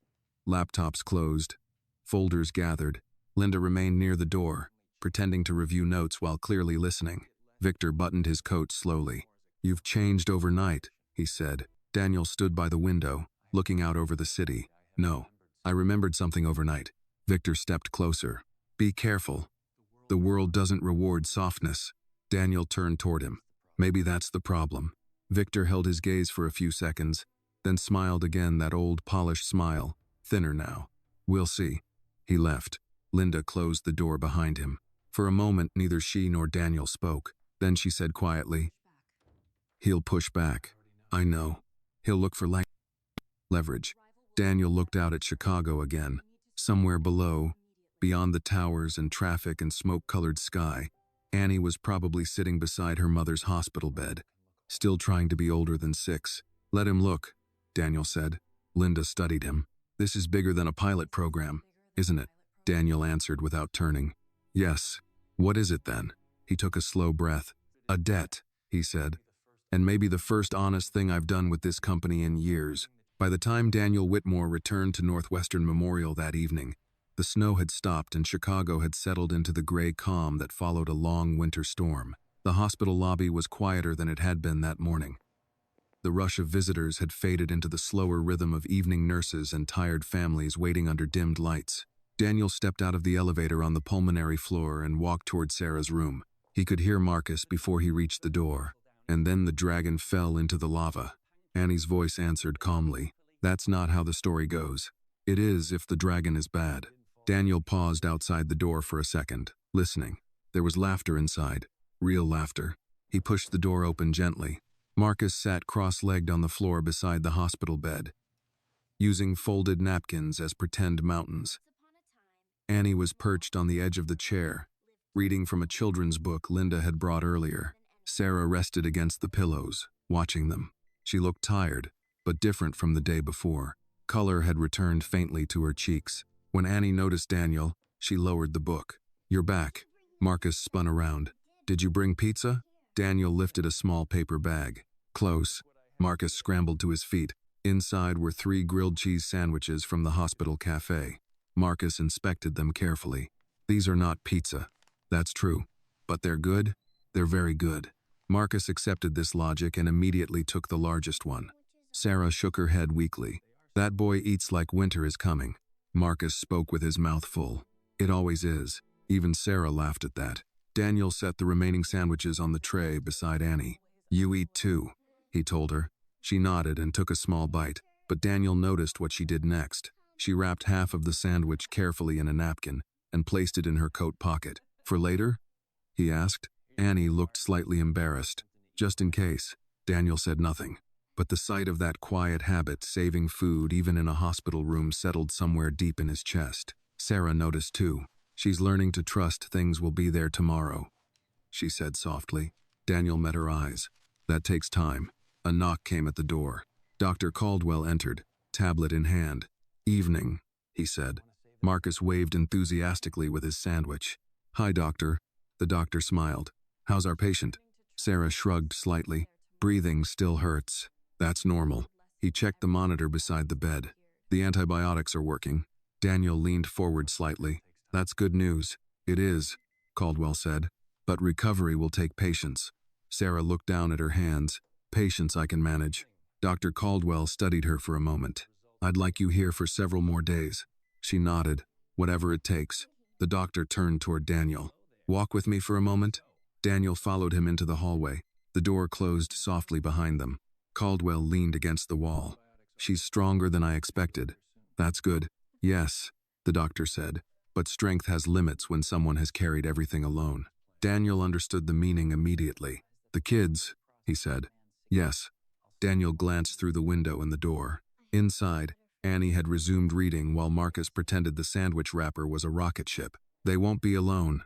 Laptops closed. Folders gathered. Linda remained near the door, pretending to review notes while clearly listening. Victor buttoned his coat slowly. "You've changed overnight," he said. Daniel stood by the window, looking out over the city. "No, I remembered something overnight." Victor stepped closer. "Be careful. The world doesn't reward softness." Daniel turned toward him. "Maybe that's the problem." Victor held his gaze for a few seconds, then smiled again, that old polished smile, thinner now. "We'll see." He left. Linda closed the door behind him. For a moment, neither she nor Daniel spoke. Then she said quietly, "He'll push back. I know. He'll look for leverage." Daniel looked out at Chicago again. Somewhere below, beyond the towers and traffic and smoke-colored sky, Annie was probably sitting beside her mother's hospital bed, still trying to be older than 6. "Let him look," Daniel said. Linda studied him. "This is bigger than a pilot program, isn't it?" Daniel answered without turning. "Yes." "What is it then?" He took a slow breath. "A debt," he said. "And maybe the first honest thing I've done with this company in years." By the time Daniel Whitmore returned to Northwestern Memorial that evening, the snow had stopped and Chicago had settled into the gray calm that followed a long winter storm. The hospital lobby was quieter than it had been that morning. The rush of visitors had faded into the slower rhythm of evening nurses and tired families waiting under dimmed lights. Daniel stepped out of the elevator on the pulmonary floor and walked toward Sarah's room. He could hear Marcus before he reached the door. And then the dragon fell into the lava. Annie's voice answered calmly, "That's not how the story goes. It is if the dragon is bad." Daniel paused outside the door for a second, listening. There was laughter inside, real laughter. He pushed the door open gently. Marcus sat cross-legged on the floor beside the hospital bed, using folded napkins as pretend mountains. Annie was perched on the edge of the chair, reading from a children's book Linda had brought earlier. Sarah rested against the pillows, watching them. She looked tired, but different from the day before. Color had returned faintly to her cheeks. When Annie noticed Daniel, she lowered the book. "You're back." Marcus spun around. "Did you bring pizza?" Daniel lifted a small paper bag. "Close." Marcus scrambled to his feet. Inside were 3 grilled cheese sandwiches from the hospital cafe. Marcus inspected them carefully. These are not pizza. That's true. But they're good? They're very good. Marcus accepted this logic and immediately took the largest one. Sarah shook her head weakly. That boy eats like winter is coming. Marcus spoke with his mouth full. It always is. Even Sarah laughed at that. Daniel set the remaining sandwiches on the tray beside Annie. You eat too, he told her. She nodded and took a small bite, but Daniel noticed what she did next. She wrapped half of the sandwich carefully in a napkin and placed it in her coat pocket. For later? He asked. Annie looked slightly embarrassed. Just in case. Daniel said nothing. But the sight of that quiet habit, saving food even in a hospital room, settled somewhere deep in his chest. Sarah noticed too. She's learning to trust things will be there tomorrow, she said softly. Daniel met her eyes. That takes time. A knock came at the door. Dr. Caldwell entered, tablet in hand. Evening, he said. Marcus waved enthusiastically with his sandwich. Hi, doctor. The doctor smiled. How's our patient? Sarah shrugged slightly. Breathing still hurts. That's normal. He checked the monitor beside the bed. The antibiotics are working. Daniel leaned forward slightly. That's good news. It is, Caldwell said. But recovery will take patience. Sarah looked down at her hands. Patience I can manage. Dr. Caldwell studied her for a moment. I'd like you here for several more days. She nodded. Whatever it takes. The doctor turned toward Daniel. Walk with me for a moment. Daniel followed him into the hallway. The door closed softly behind them. Caldwell leaned against the wall. She's stronger than I expected. That's good. Yes, the doctor said. But strength has limits when someone has carried everything alone. Daniel understood the meaning immediately. The kids, he said. Yes. Daniel glanced through the window and the door. Inside, Annie had resumed reading while Marcus pretended the sandwich wrapper was a rocket ship. They won't be alone,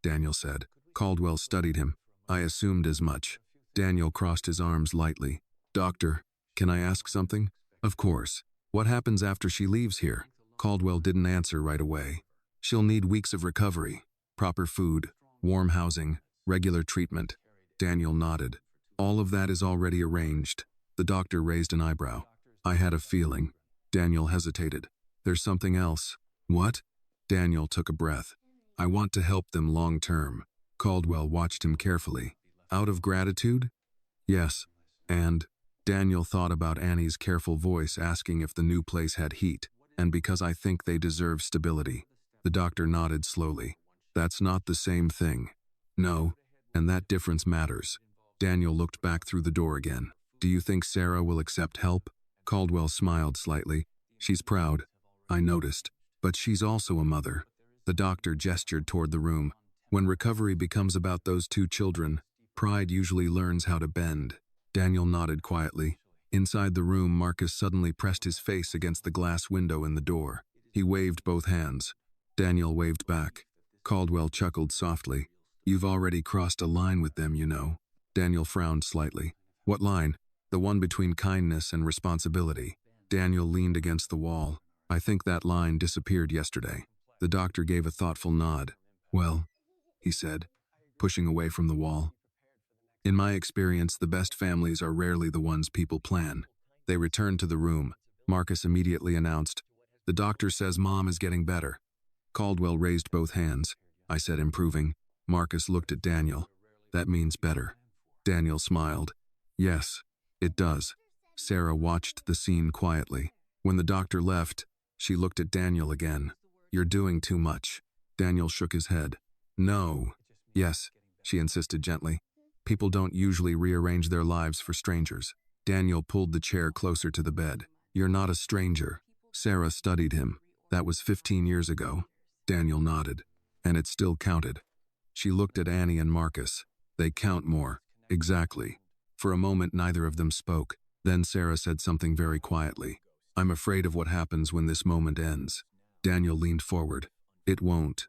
Daniel said. Caldwell studied him. I assumed as much. Daniel crossed his arms lightly. Doctor, can I ask something? Of course. What happens after she leaves here? Caldwell didn't answer right away. She'll need weeks of recovery. Proper food, warm housing, regular treatment. Daniel nodded. All of that is already arranged. The doctor raised an eyebrow. I had a feeling. Daniel hesitated. There's something else. What? Daniel took a breath. I want to help them long term. Caldwell watched him carefully. Out of gratitude? Yes. And Daniel thought about Annie's careful voice asking if the new place had heat, and because I think they deserve stability. The doctor nodded slowly. That's not the same thing. No, and that difference matters. Daniel looked back through the door again. Do you think Sarah will accept help? Caldwell smiled slightly. She's proud. I noticed. But she's also a mother. The doctor gestured toward the room. When recovery becomes about those 2 children, pride usually learns how to bend. Daniel nodded quietly. Inside the room, Marcus suddenly pressed his face against the glass window in the door. He waved both hands. Daniel waved back. Caldwell chuckled softly. You've already crossed a line with them, you know. Daniel frowned slightly. What line? The one between kindness and responsibility. Daniel leaned against the wall. I think that line disappeared yesterday. The doctor gave a thoughtful nod. Well, he said, pushing away from the wall. In my experience, the best families are rarely the ones people plan. They returned to the room. Marcus immediately announced, The doctor says Mom is getting better. Caldwell raised both hands. I said, improving. Marcus looked at Daniel. That means better. Daniel smiled. Yes, it does. Sarah watched the scene quietly. When the doctor left, she looked at Daniel again. You're doing too much. Daniel shook his head. No. Yes, she insisted gently. People don't usually rearrange their lives for strangers. Daniel pulled the chair closer to the bed. You're not a stranger. Sarah studied him. That was 15 years ago. Daniel nodded. And it still counted. She looked at Annie and Marcus. They count more. Exactly. For a moment, neither of them spoke. Then Sarah said something very quietly. I'm afraid of what happens when this moment ends. Daniel leaned forward. It won't.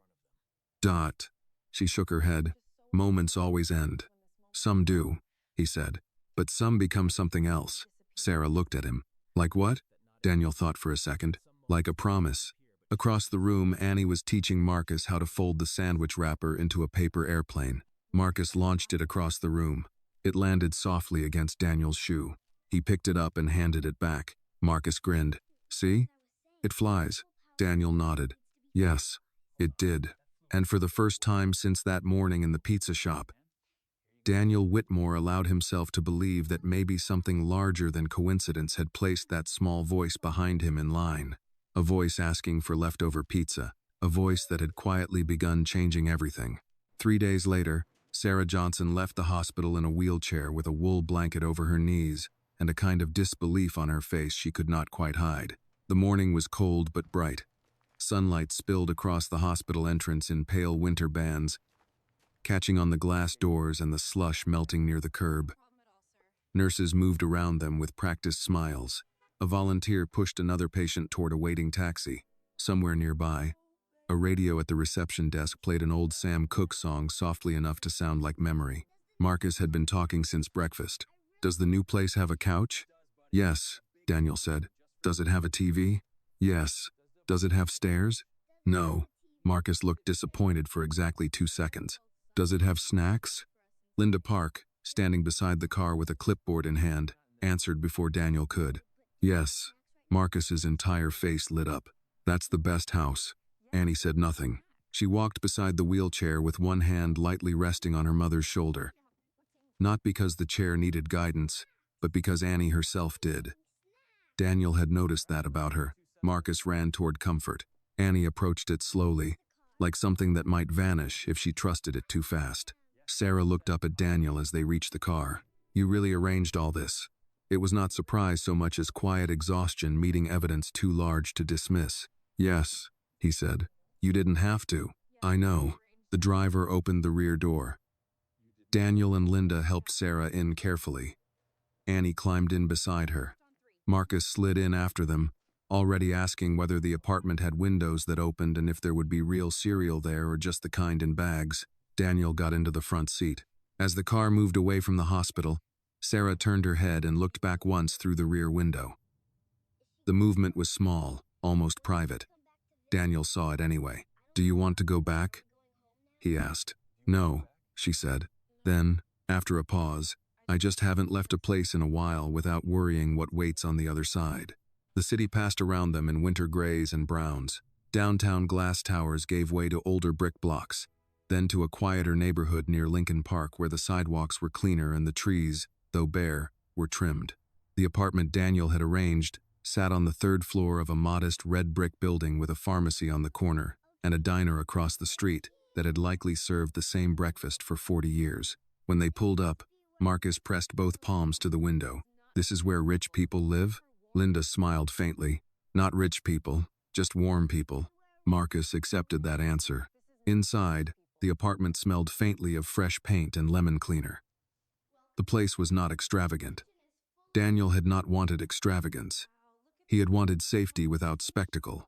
Dot. She shook her head. Moments always end. Some do, he said. But some become something else. Sarah looked at him. Like what? Daniel thought for a second. Like a promise. Across the room, Annie was teaching Marcus how to fold the sandwich wrapper into a paper airplane. Marcus launched it across the room. It landed softly against Daniel's shoe. He picked it up and handed it back. Marcus grinned. See? It flies. Daniel nodded. Yes, it did. And for the first time since that morning in the pizza shop, Daniel Whitmore allowed himself to believe that maybe something larger than coincidence had placed that small voice behind him in line. A voice asking for leftover pizza. A voice that had quietly begun changing everything. 3 days later, Sarah Johnson left the hospital in a wheelchair with a wool blanket over her knees and a kind of disbelief on her face she could not quite hide. The morning was cold but bright. Sunlight spilled across the hospital entrance in pale winter bands, catching on the glass doors and the slush melting near the curb. Nurses moved around them with practiced smiles. A volunteer pushed another patient toward a waiting taxi. Somewhere nearby, a radio at the reception desk played an old Sam Cooke song softly enough to sound like memory. Marcus had been talking since breakfast. Does the new place have a couch? Yes, Daniel said. Does it have a TV? Yes. Does it have stairs? No. Marcus looked disappointed for exactly 2 seconds. Does it have snacks? Linda Park, standing beside the car with a clipboard in hand, answered before Daniel could. Yes. Marcus's entire face lit up. That's the best house. Annie said nothing. She walked beside the wheelchair with one hand lightly resting on her mother's shoulder. Not because the chair needed guidance, but because Annie herself did. Daniel had noticed that about her. Marcus ran toward comfort. Annie approached it slowly, like something that might vanish if she trusted it too fast. Sarah looked up at Daniel as they reached the car. You really arranged all this. It was not surprise so much as quiet exhaustion meeting evidence too large to dismiss. Yes, he said. You didn't have to. I know. The driver opened the rear door. Daniel and Linda helped Sarah in carefully. Annie climbed in beside her. Marcus slid in after them, already asking whether the apartment had windows that opened and if there would be real cereal there or just the kind in bags. Daniel got into the front seat. As the car moved away from the hospital, Sarah turned her head and looked back once through the rear window. The movement was small, almost private. Daniel saw it anyway. Do you want to go back? He asked. No, she said. Then, after a pause, I just haven't left a place in a while without worrying what waits on the other side. The city passed around them in winter grays and browns. Downtown glass towers gave way to older brick blocks, then to a quieter neighborhood near Lincoln Park where the sidewalks were cleaner and the trees, though bare, were trimmed. The apartment Daniel had arranged sat on the 3rd floor of a modest red brick building with a pharmacy on the corner and a diner across the street that had likely served the same breakfast for 40 years. When they pulled up, Marcus pressed both palms to the window. This is where rich people live? Linda smiled faintly. Not rich people, just warm people. Marcus accepted that answer. Inside, the apartment smelled faintly of fresh paint and lemon cleaner. The place was not extravagant. Daniel had not wanted extravagance. He had wanted safety without spectacle.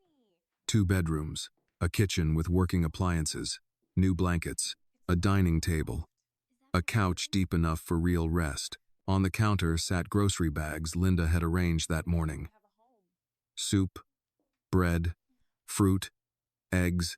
2 bedrooms, a kitchen with working appliances, new blankets, a dining table, a couch deep enough for real rest. On the counter sat grocery bags Linda had arranged that morning. Soup, bread, fruit, eggs,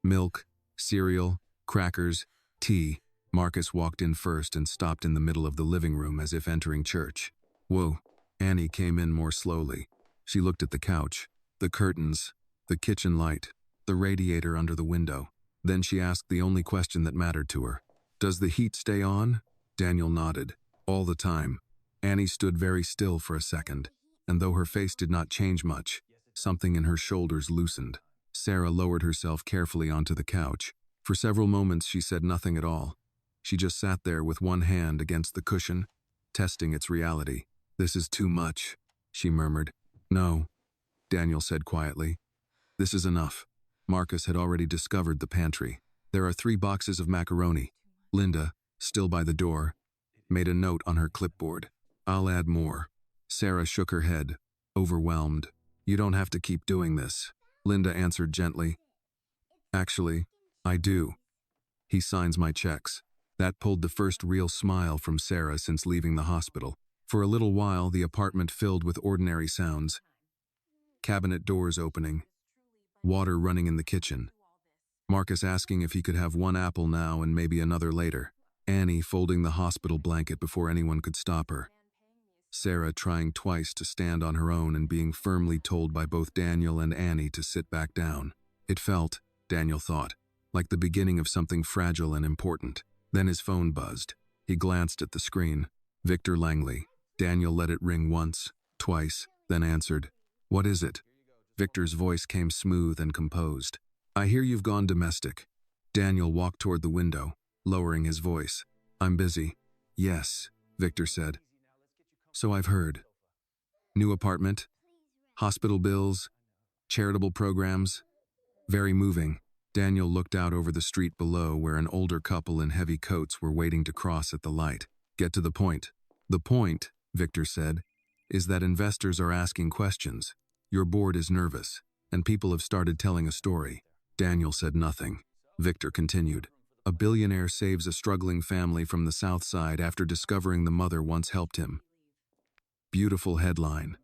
milk, cereal, crackers, tea. Marcus walked in first and stopped in the middle of the living room as if entering church. Whoa. Annie came in more slowly. She looked at the couch, the curtains, the kitchen light, the radiator under the window. Then she asked the only question that mattered to her. Does the heat stay on? Daniel nodded. All the time. Annie stood very still for a second, and though her face did not change much, something in her shoulders loosened. Sarah lowered herself carefully onto the couch. For several moments she said nothing at all. She just sat there with one hand against the cushion, testing its reality. This is too much, she murmured. No, Daniel said quietly. This is enough. Marcus had already discovered the pantry. There are 3 boxes of macaroni. Linda, still by the door, made a note on her clipboard. I'll add more. Sarah shook her head, overwhelmed. You don't have to keep doing this. Linda answered gently. Actually, I do. He signs my checks. That pulled the first real smile from Sarah since leaving the hospital. For a little while, the apartment filled with ordinary sounds. Cabinet doors opening. Water running in the kitchen. Marcus asking if he could have 1 apple now and maybe another later. Annie folding the hospital blanket before anyone could stop her. Sarah trying twice to stand on her own and being firmly told by both Daniel and Annie to sit back down. It felt, Daniel thought, like the beginning of something fragile and important. Then his phone buzzed. He glanced at the screen. Victor Langley. Daniel let it ring once, twice, then answered. "What is it?" Victor's voice came smooth and composed. "I hear you've gone domestic." Daniel walked toward the window, lowering his voice. "I'm busy." "Yes," Victor said. "So I've heard. New apartment, hospital bills, charitable programs. Very moving." Daniel looked out over the street below where an older couple in heavy coats were waiting to cross at the light. "Get to the point." "The point," Victor said, "is that investors are asking questions. Your board is nervous, and people have started telling a story." Daniel said nothing. Victor continued. "A billionaire saves a struggling family from the South Side after discovering the mother once helped him." Beautiful headline.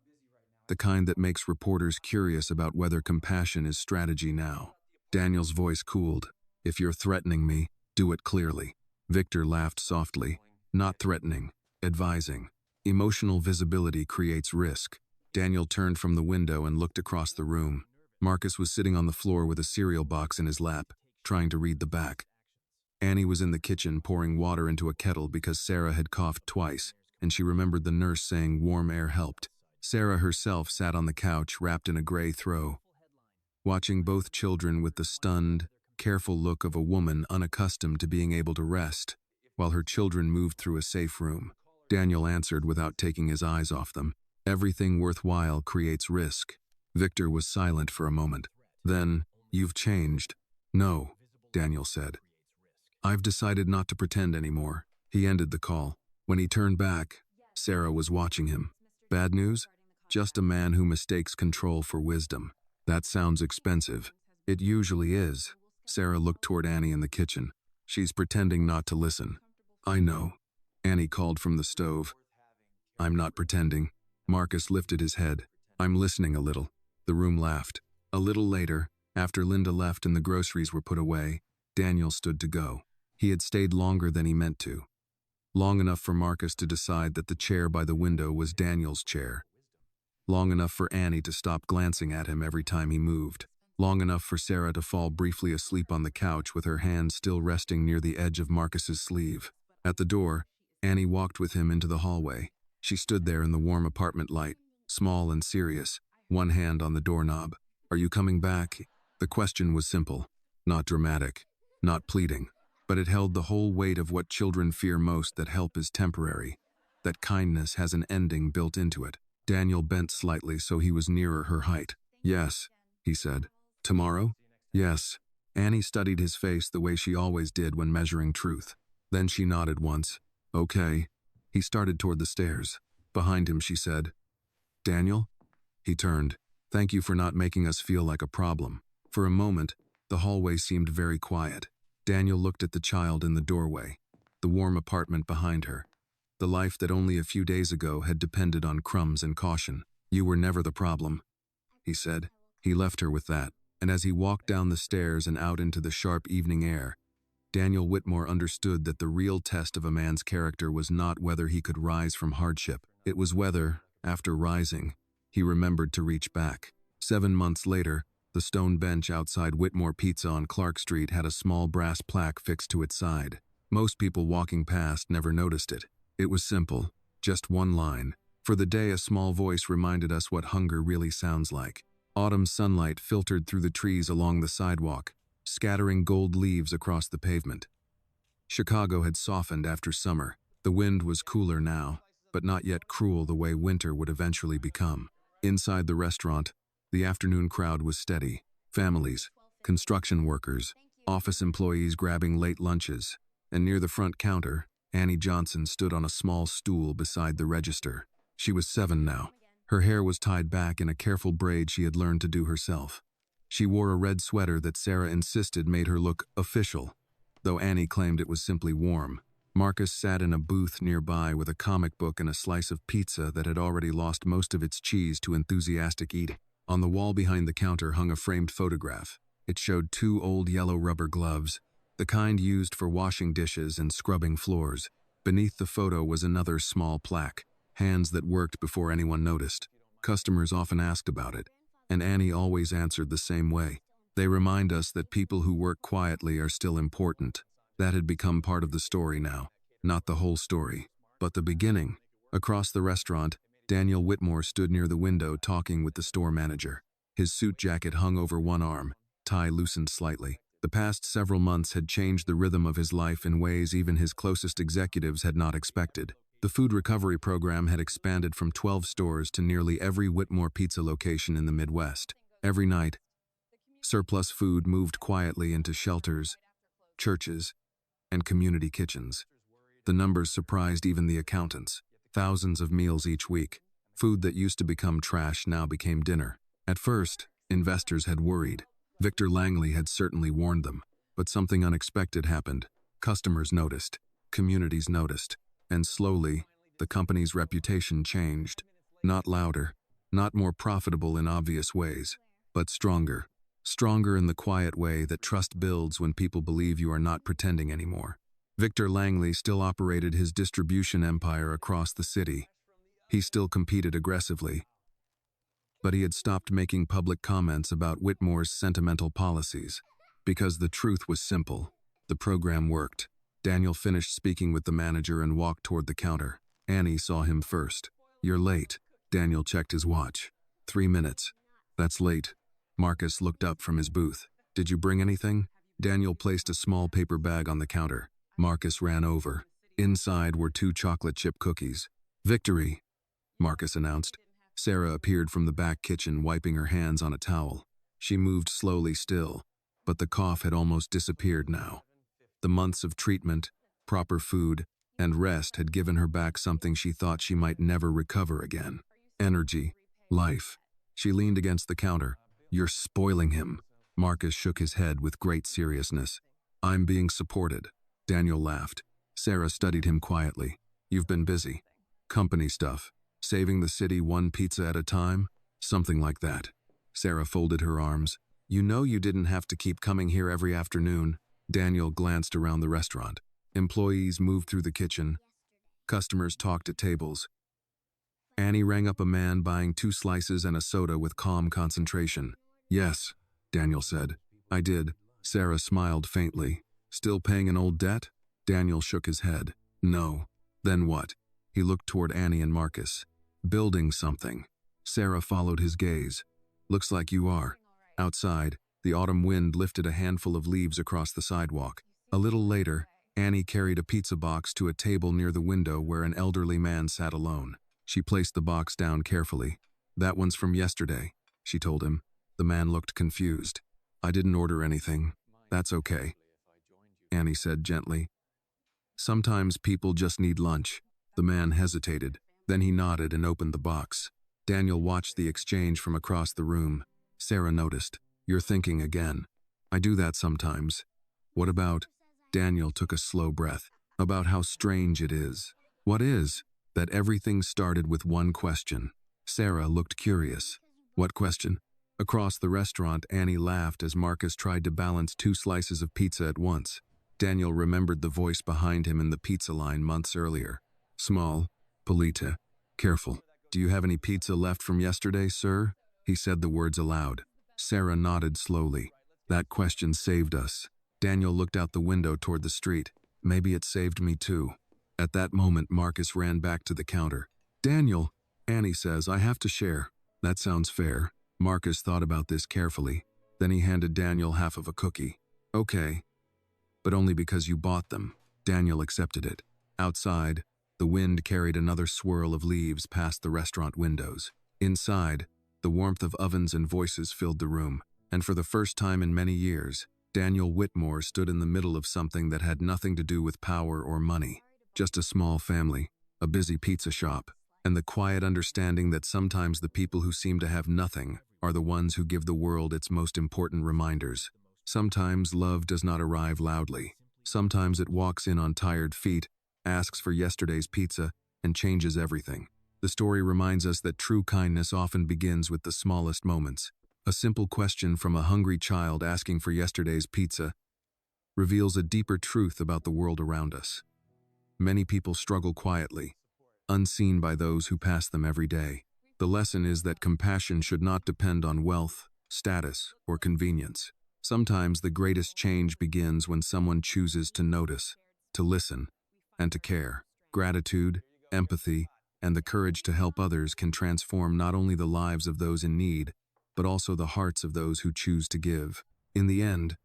The kind that makes reporters curious about whether compassion is strategy now. Daniel's voice cooled. "If you're threatening me, do it clearly." Victor laughed softly. "Not threatening, advising. Emotional visibility creates risk." Daniel turned from the window and looked across the room. Marcus was sitting on the floor with a cereal box in his lap, trying to read the back. Annie was in the kitchen pouring water into a kettle because Sarah had coughed twice, and she remembered the nurse saying warm air helped. Sarah herself sat on the couch wrapped in a gray throw, watching both children with the stunned, careful look of a woman unaccustomed to being able to rest, while her children moved through a safe room. Daniel answered without taking his eyes off them. "Everything worthwhile creates risk." Victor was silent for a moment. Then, "You've changed." "No," Daniel said. "I've decided not to pretend anymore." He ended the call. When he turned back, Sarah was watching him. "Bad news? Just a man who mistakes control for wisdom." "That sounds expensive." "It usually is." Sarah looked toward Annie in the kitchen. "She's pretending not to listen." "I know," Annie called from the stove. "I'm not pretending." Marcus lifted his head. "I'm listening a little." The room laughed. A little later, after Linda left and the groceries were put away, Daniel stood to go. He had stayed longer than he meant to. Long enough for Marcus to decide that the chair by the window was Daniel's chair. Long enough for Annie to stop glancing at him every time he moved. Long enough for Sarah to fall briefly asleep on the couch with her hand still resting near the edge of Marcus's sleeve. At the door, Annie walked with him into the hallway. She stood there in the warm apartment light, small and serious, one hand on the doorknob. "Are you coming back?" The question was simple, not dramatic, not pleading, but it held the whole weight of what children fear most, that help is temporary, that kindness has an ending built into it. Daniel bent slightly so he was nearer her height. "Yes," he said. "Tomorrow?" "Yes." Annie studied his face the way she always did when measuring truth. Then she nodded once. "Okay." He started toward the stairs. Behind him, she said, "Daniel?" He turned. "Thank you for not making us feel like a problem." For a moment, the hallway seemed very quiet. Daniel looked at the child in the doorway, the warm apartment behind her, the life that only a few days ago had depended on crumbs and caution. "You were never the problem," he said. He left her with that, and as he walked down the stairs and out into the sharp evening air, Daniel Whitmore understood that the real test of a man's character was not whether he could rise from hardship. It was whether, after rising, he remembered to reach back. 7 months later, the stone bench outside Whitmore Pizza on Clark Street had a small brass plaque fixed to its side. Most people walking past never noticed it. It was simple, just one line. "For the day a small voice reminded us what hunger really sounds like." Autumn sunlight filtered through the trees along the sidewalk, scattering gold leaves across the pavement. Chicago had softened after summer. The wind was cooler now, but not yet cruel the way winter would eventually become. Inside the restaurant, the afternoon crowd was steady. Families, construction workers, office employees grabbing late lunches, and near the front counter, Annie Johnson stood on a small stool beside the register. She was 7 now. Her hair was tied back in a careful braid she had learned to do herself. She wore a red sweater that Sarah insisted made her look official, though Annie claimed it was simply warm. Marcus sat in a booth nearby with a comic book and a slice of pizza that had already lost most of its cheese to enthusiastic eating. On the wall behind the counter hung a framed photograph. It showed 2 old yellow rubber gloves, the kind used for washing dishes and scrubbing floors. Beneath the photo was another small plaque. hands that worked before anyone noticed. Customers often asked about it, and Annie always answered the same way. They remind us that people who work quietly are still important. That had become part of the story now. Not the whole story, but the beginning. Across the restaurant, Daniel Whitmore stood near the window talking with the store manager. His suit jacket hung over one arm, tie loosened slightly. The past several months had changed the rhythm of his life in ways even his closest executives had not expected. The food recovery program had expanded from 12 stores to nearly every Whitmore pizza location in the Midwest. Every night, surplus food moved quietly into shelters, churches, and community kitchens. The numbers surprised even the accountants. Thousands of meals each week. Food that used to become trash now became dinner. At first, investors had worried. Victor Langley had certainly warned them. But something unexpected happened. Customers noticed. Communities noticed. And slowly, the company's reputation changed. Not louder, not more profitable in obvious ways, but stronger. Stronger in the quiet way that trust builds when people believe you are not pretending anymore. Victor Langley still operated his distribution empire across the city. He still competed aggressively. But he had stopped making public comments about Whitmore's sentimental policies. Because the truth was simple. The program worked. Daniel finished speaking with the manager and walked toward the counter. Annie saw him first. "You're late." Daniel checked his watch. 3 minutes. "That's late." Marcus looked up from his booth. "Did you bring anything?" Daniel placed a small paper bag on the counter. Marcus ran over. Inside were 2 chocolate chip cookies. "Victory," Marcus announced. Sarah appeared from the back kitchen, wiping her hands on a towel. She moved slowly still, but the cough had almost disappeared now. The months of treatment, proper food, and rest had given her back something she thought she might never recover again. Energy, life. She leaned against the counter. "You're spoiling him." Marcus shook his head with great seriousness. "I'm being supported." Daniel laughed. Sarah studied him quietly. "You've been busy. Company stuff. Saving the city one pizza at a time? Something like that." Sarah folded her arms. "You know you didn't have to keep coming here every afternoon." Daniel glanced around the restaurant. Employees moved through the kitchen. Customers talked at tables. Annie rang up a man buying 2 slices and a soda with calm concentration. "Yes," Daniel said. "I did." Sarah smiled faintly. "Still paying an old debt?" Daniel shook his head. "No." "Then what?" He looked toward Annie and Marcus. "Building something." Sarah followed his gaze. "Looks like you are." Outside, the autumn wind lifted a handful of leaves across the sidewalk. A little later, Annie carried a pizza box to a table near the window where an elderly man sat alone. She placed the box down carefully. "That one's from yesterday," she told him. The man looked confused. "I didn't order anything." "That's okay," Annie said gently. "Sometimes people just need lunch." The man hesitated. Then he nodded and opened the box. Daniel watched the exchange from across the room. Sarah noticed. "You're thinking again." "I do that sometimes." "What about?" Daniel took a slow breath. "About how strange it is." "What is?" "That everything started with one question." Sarah looked curious. "What question?" Across the restaurant, Annie laughed as Marcus tried to balance 2 slices of pizza at once. Daniel remembered the voice behind him in the pizza line months earlier. "Small, Polita, careful. Do you have any pizza left from yesterday, sir?" He said the words aloud. Sarah nodded slowly. "That question saved us." Daniel looked out the window toward the street. "Maybe it saved me too." At that moment, Marcus ran back to the counter. "Daniel," Annie says, "I have to share." "That sounds fair." Marcus thought about this carefully. Then he handed Daniel half of a cookie. "Okay. But only because you bought them." Daniel accepted it. Outside, the wind carried another swirl of leaves past the restaurant windows. Inside, the warmth of ovens and voices filled the room. And for the first time in many years, Daniel Whitmore stood in the middle of something that had nothing to do with power or money. Just a small family, a busy pizza shop, and the quiet understanding that sometimes the people who seem to have nothing are the ones who give the world its most important reminders. Sometimes love does not arrive loudly. Sometimes it walks in on tired feet, asks for yesterday's pizza, and changes everything. The story reminds us that true kindness often begins with the smallest moments. A simple question from a hungry child asking for yesterday's pizza reveals a deeper truth about the world around us. Many people struggle quietly. unseen by those who pass them every day. The lesson is that compassion should not depend on wealth, status, or convenience. Sometimes the greatest change begins when someone chooses to notice, to listen, and to care. Gratitude, empathy, and the courage to help others can transform not only the lives of those in need, but also the hearts of those who choose to give. In the end,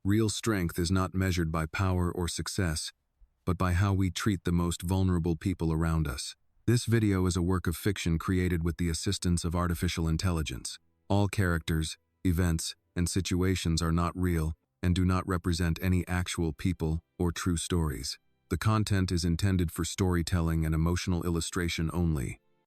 real strength is not measured by power or success, but by how we treat the most vulnerable people around us. This video is a work of fiction created with the assistance of artificial intelligence. All characters, events, and situations are not real and do not represent any actual people or true stories. The content is intended for storytelling and emotional illustration only.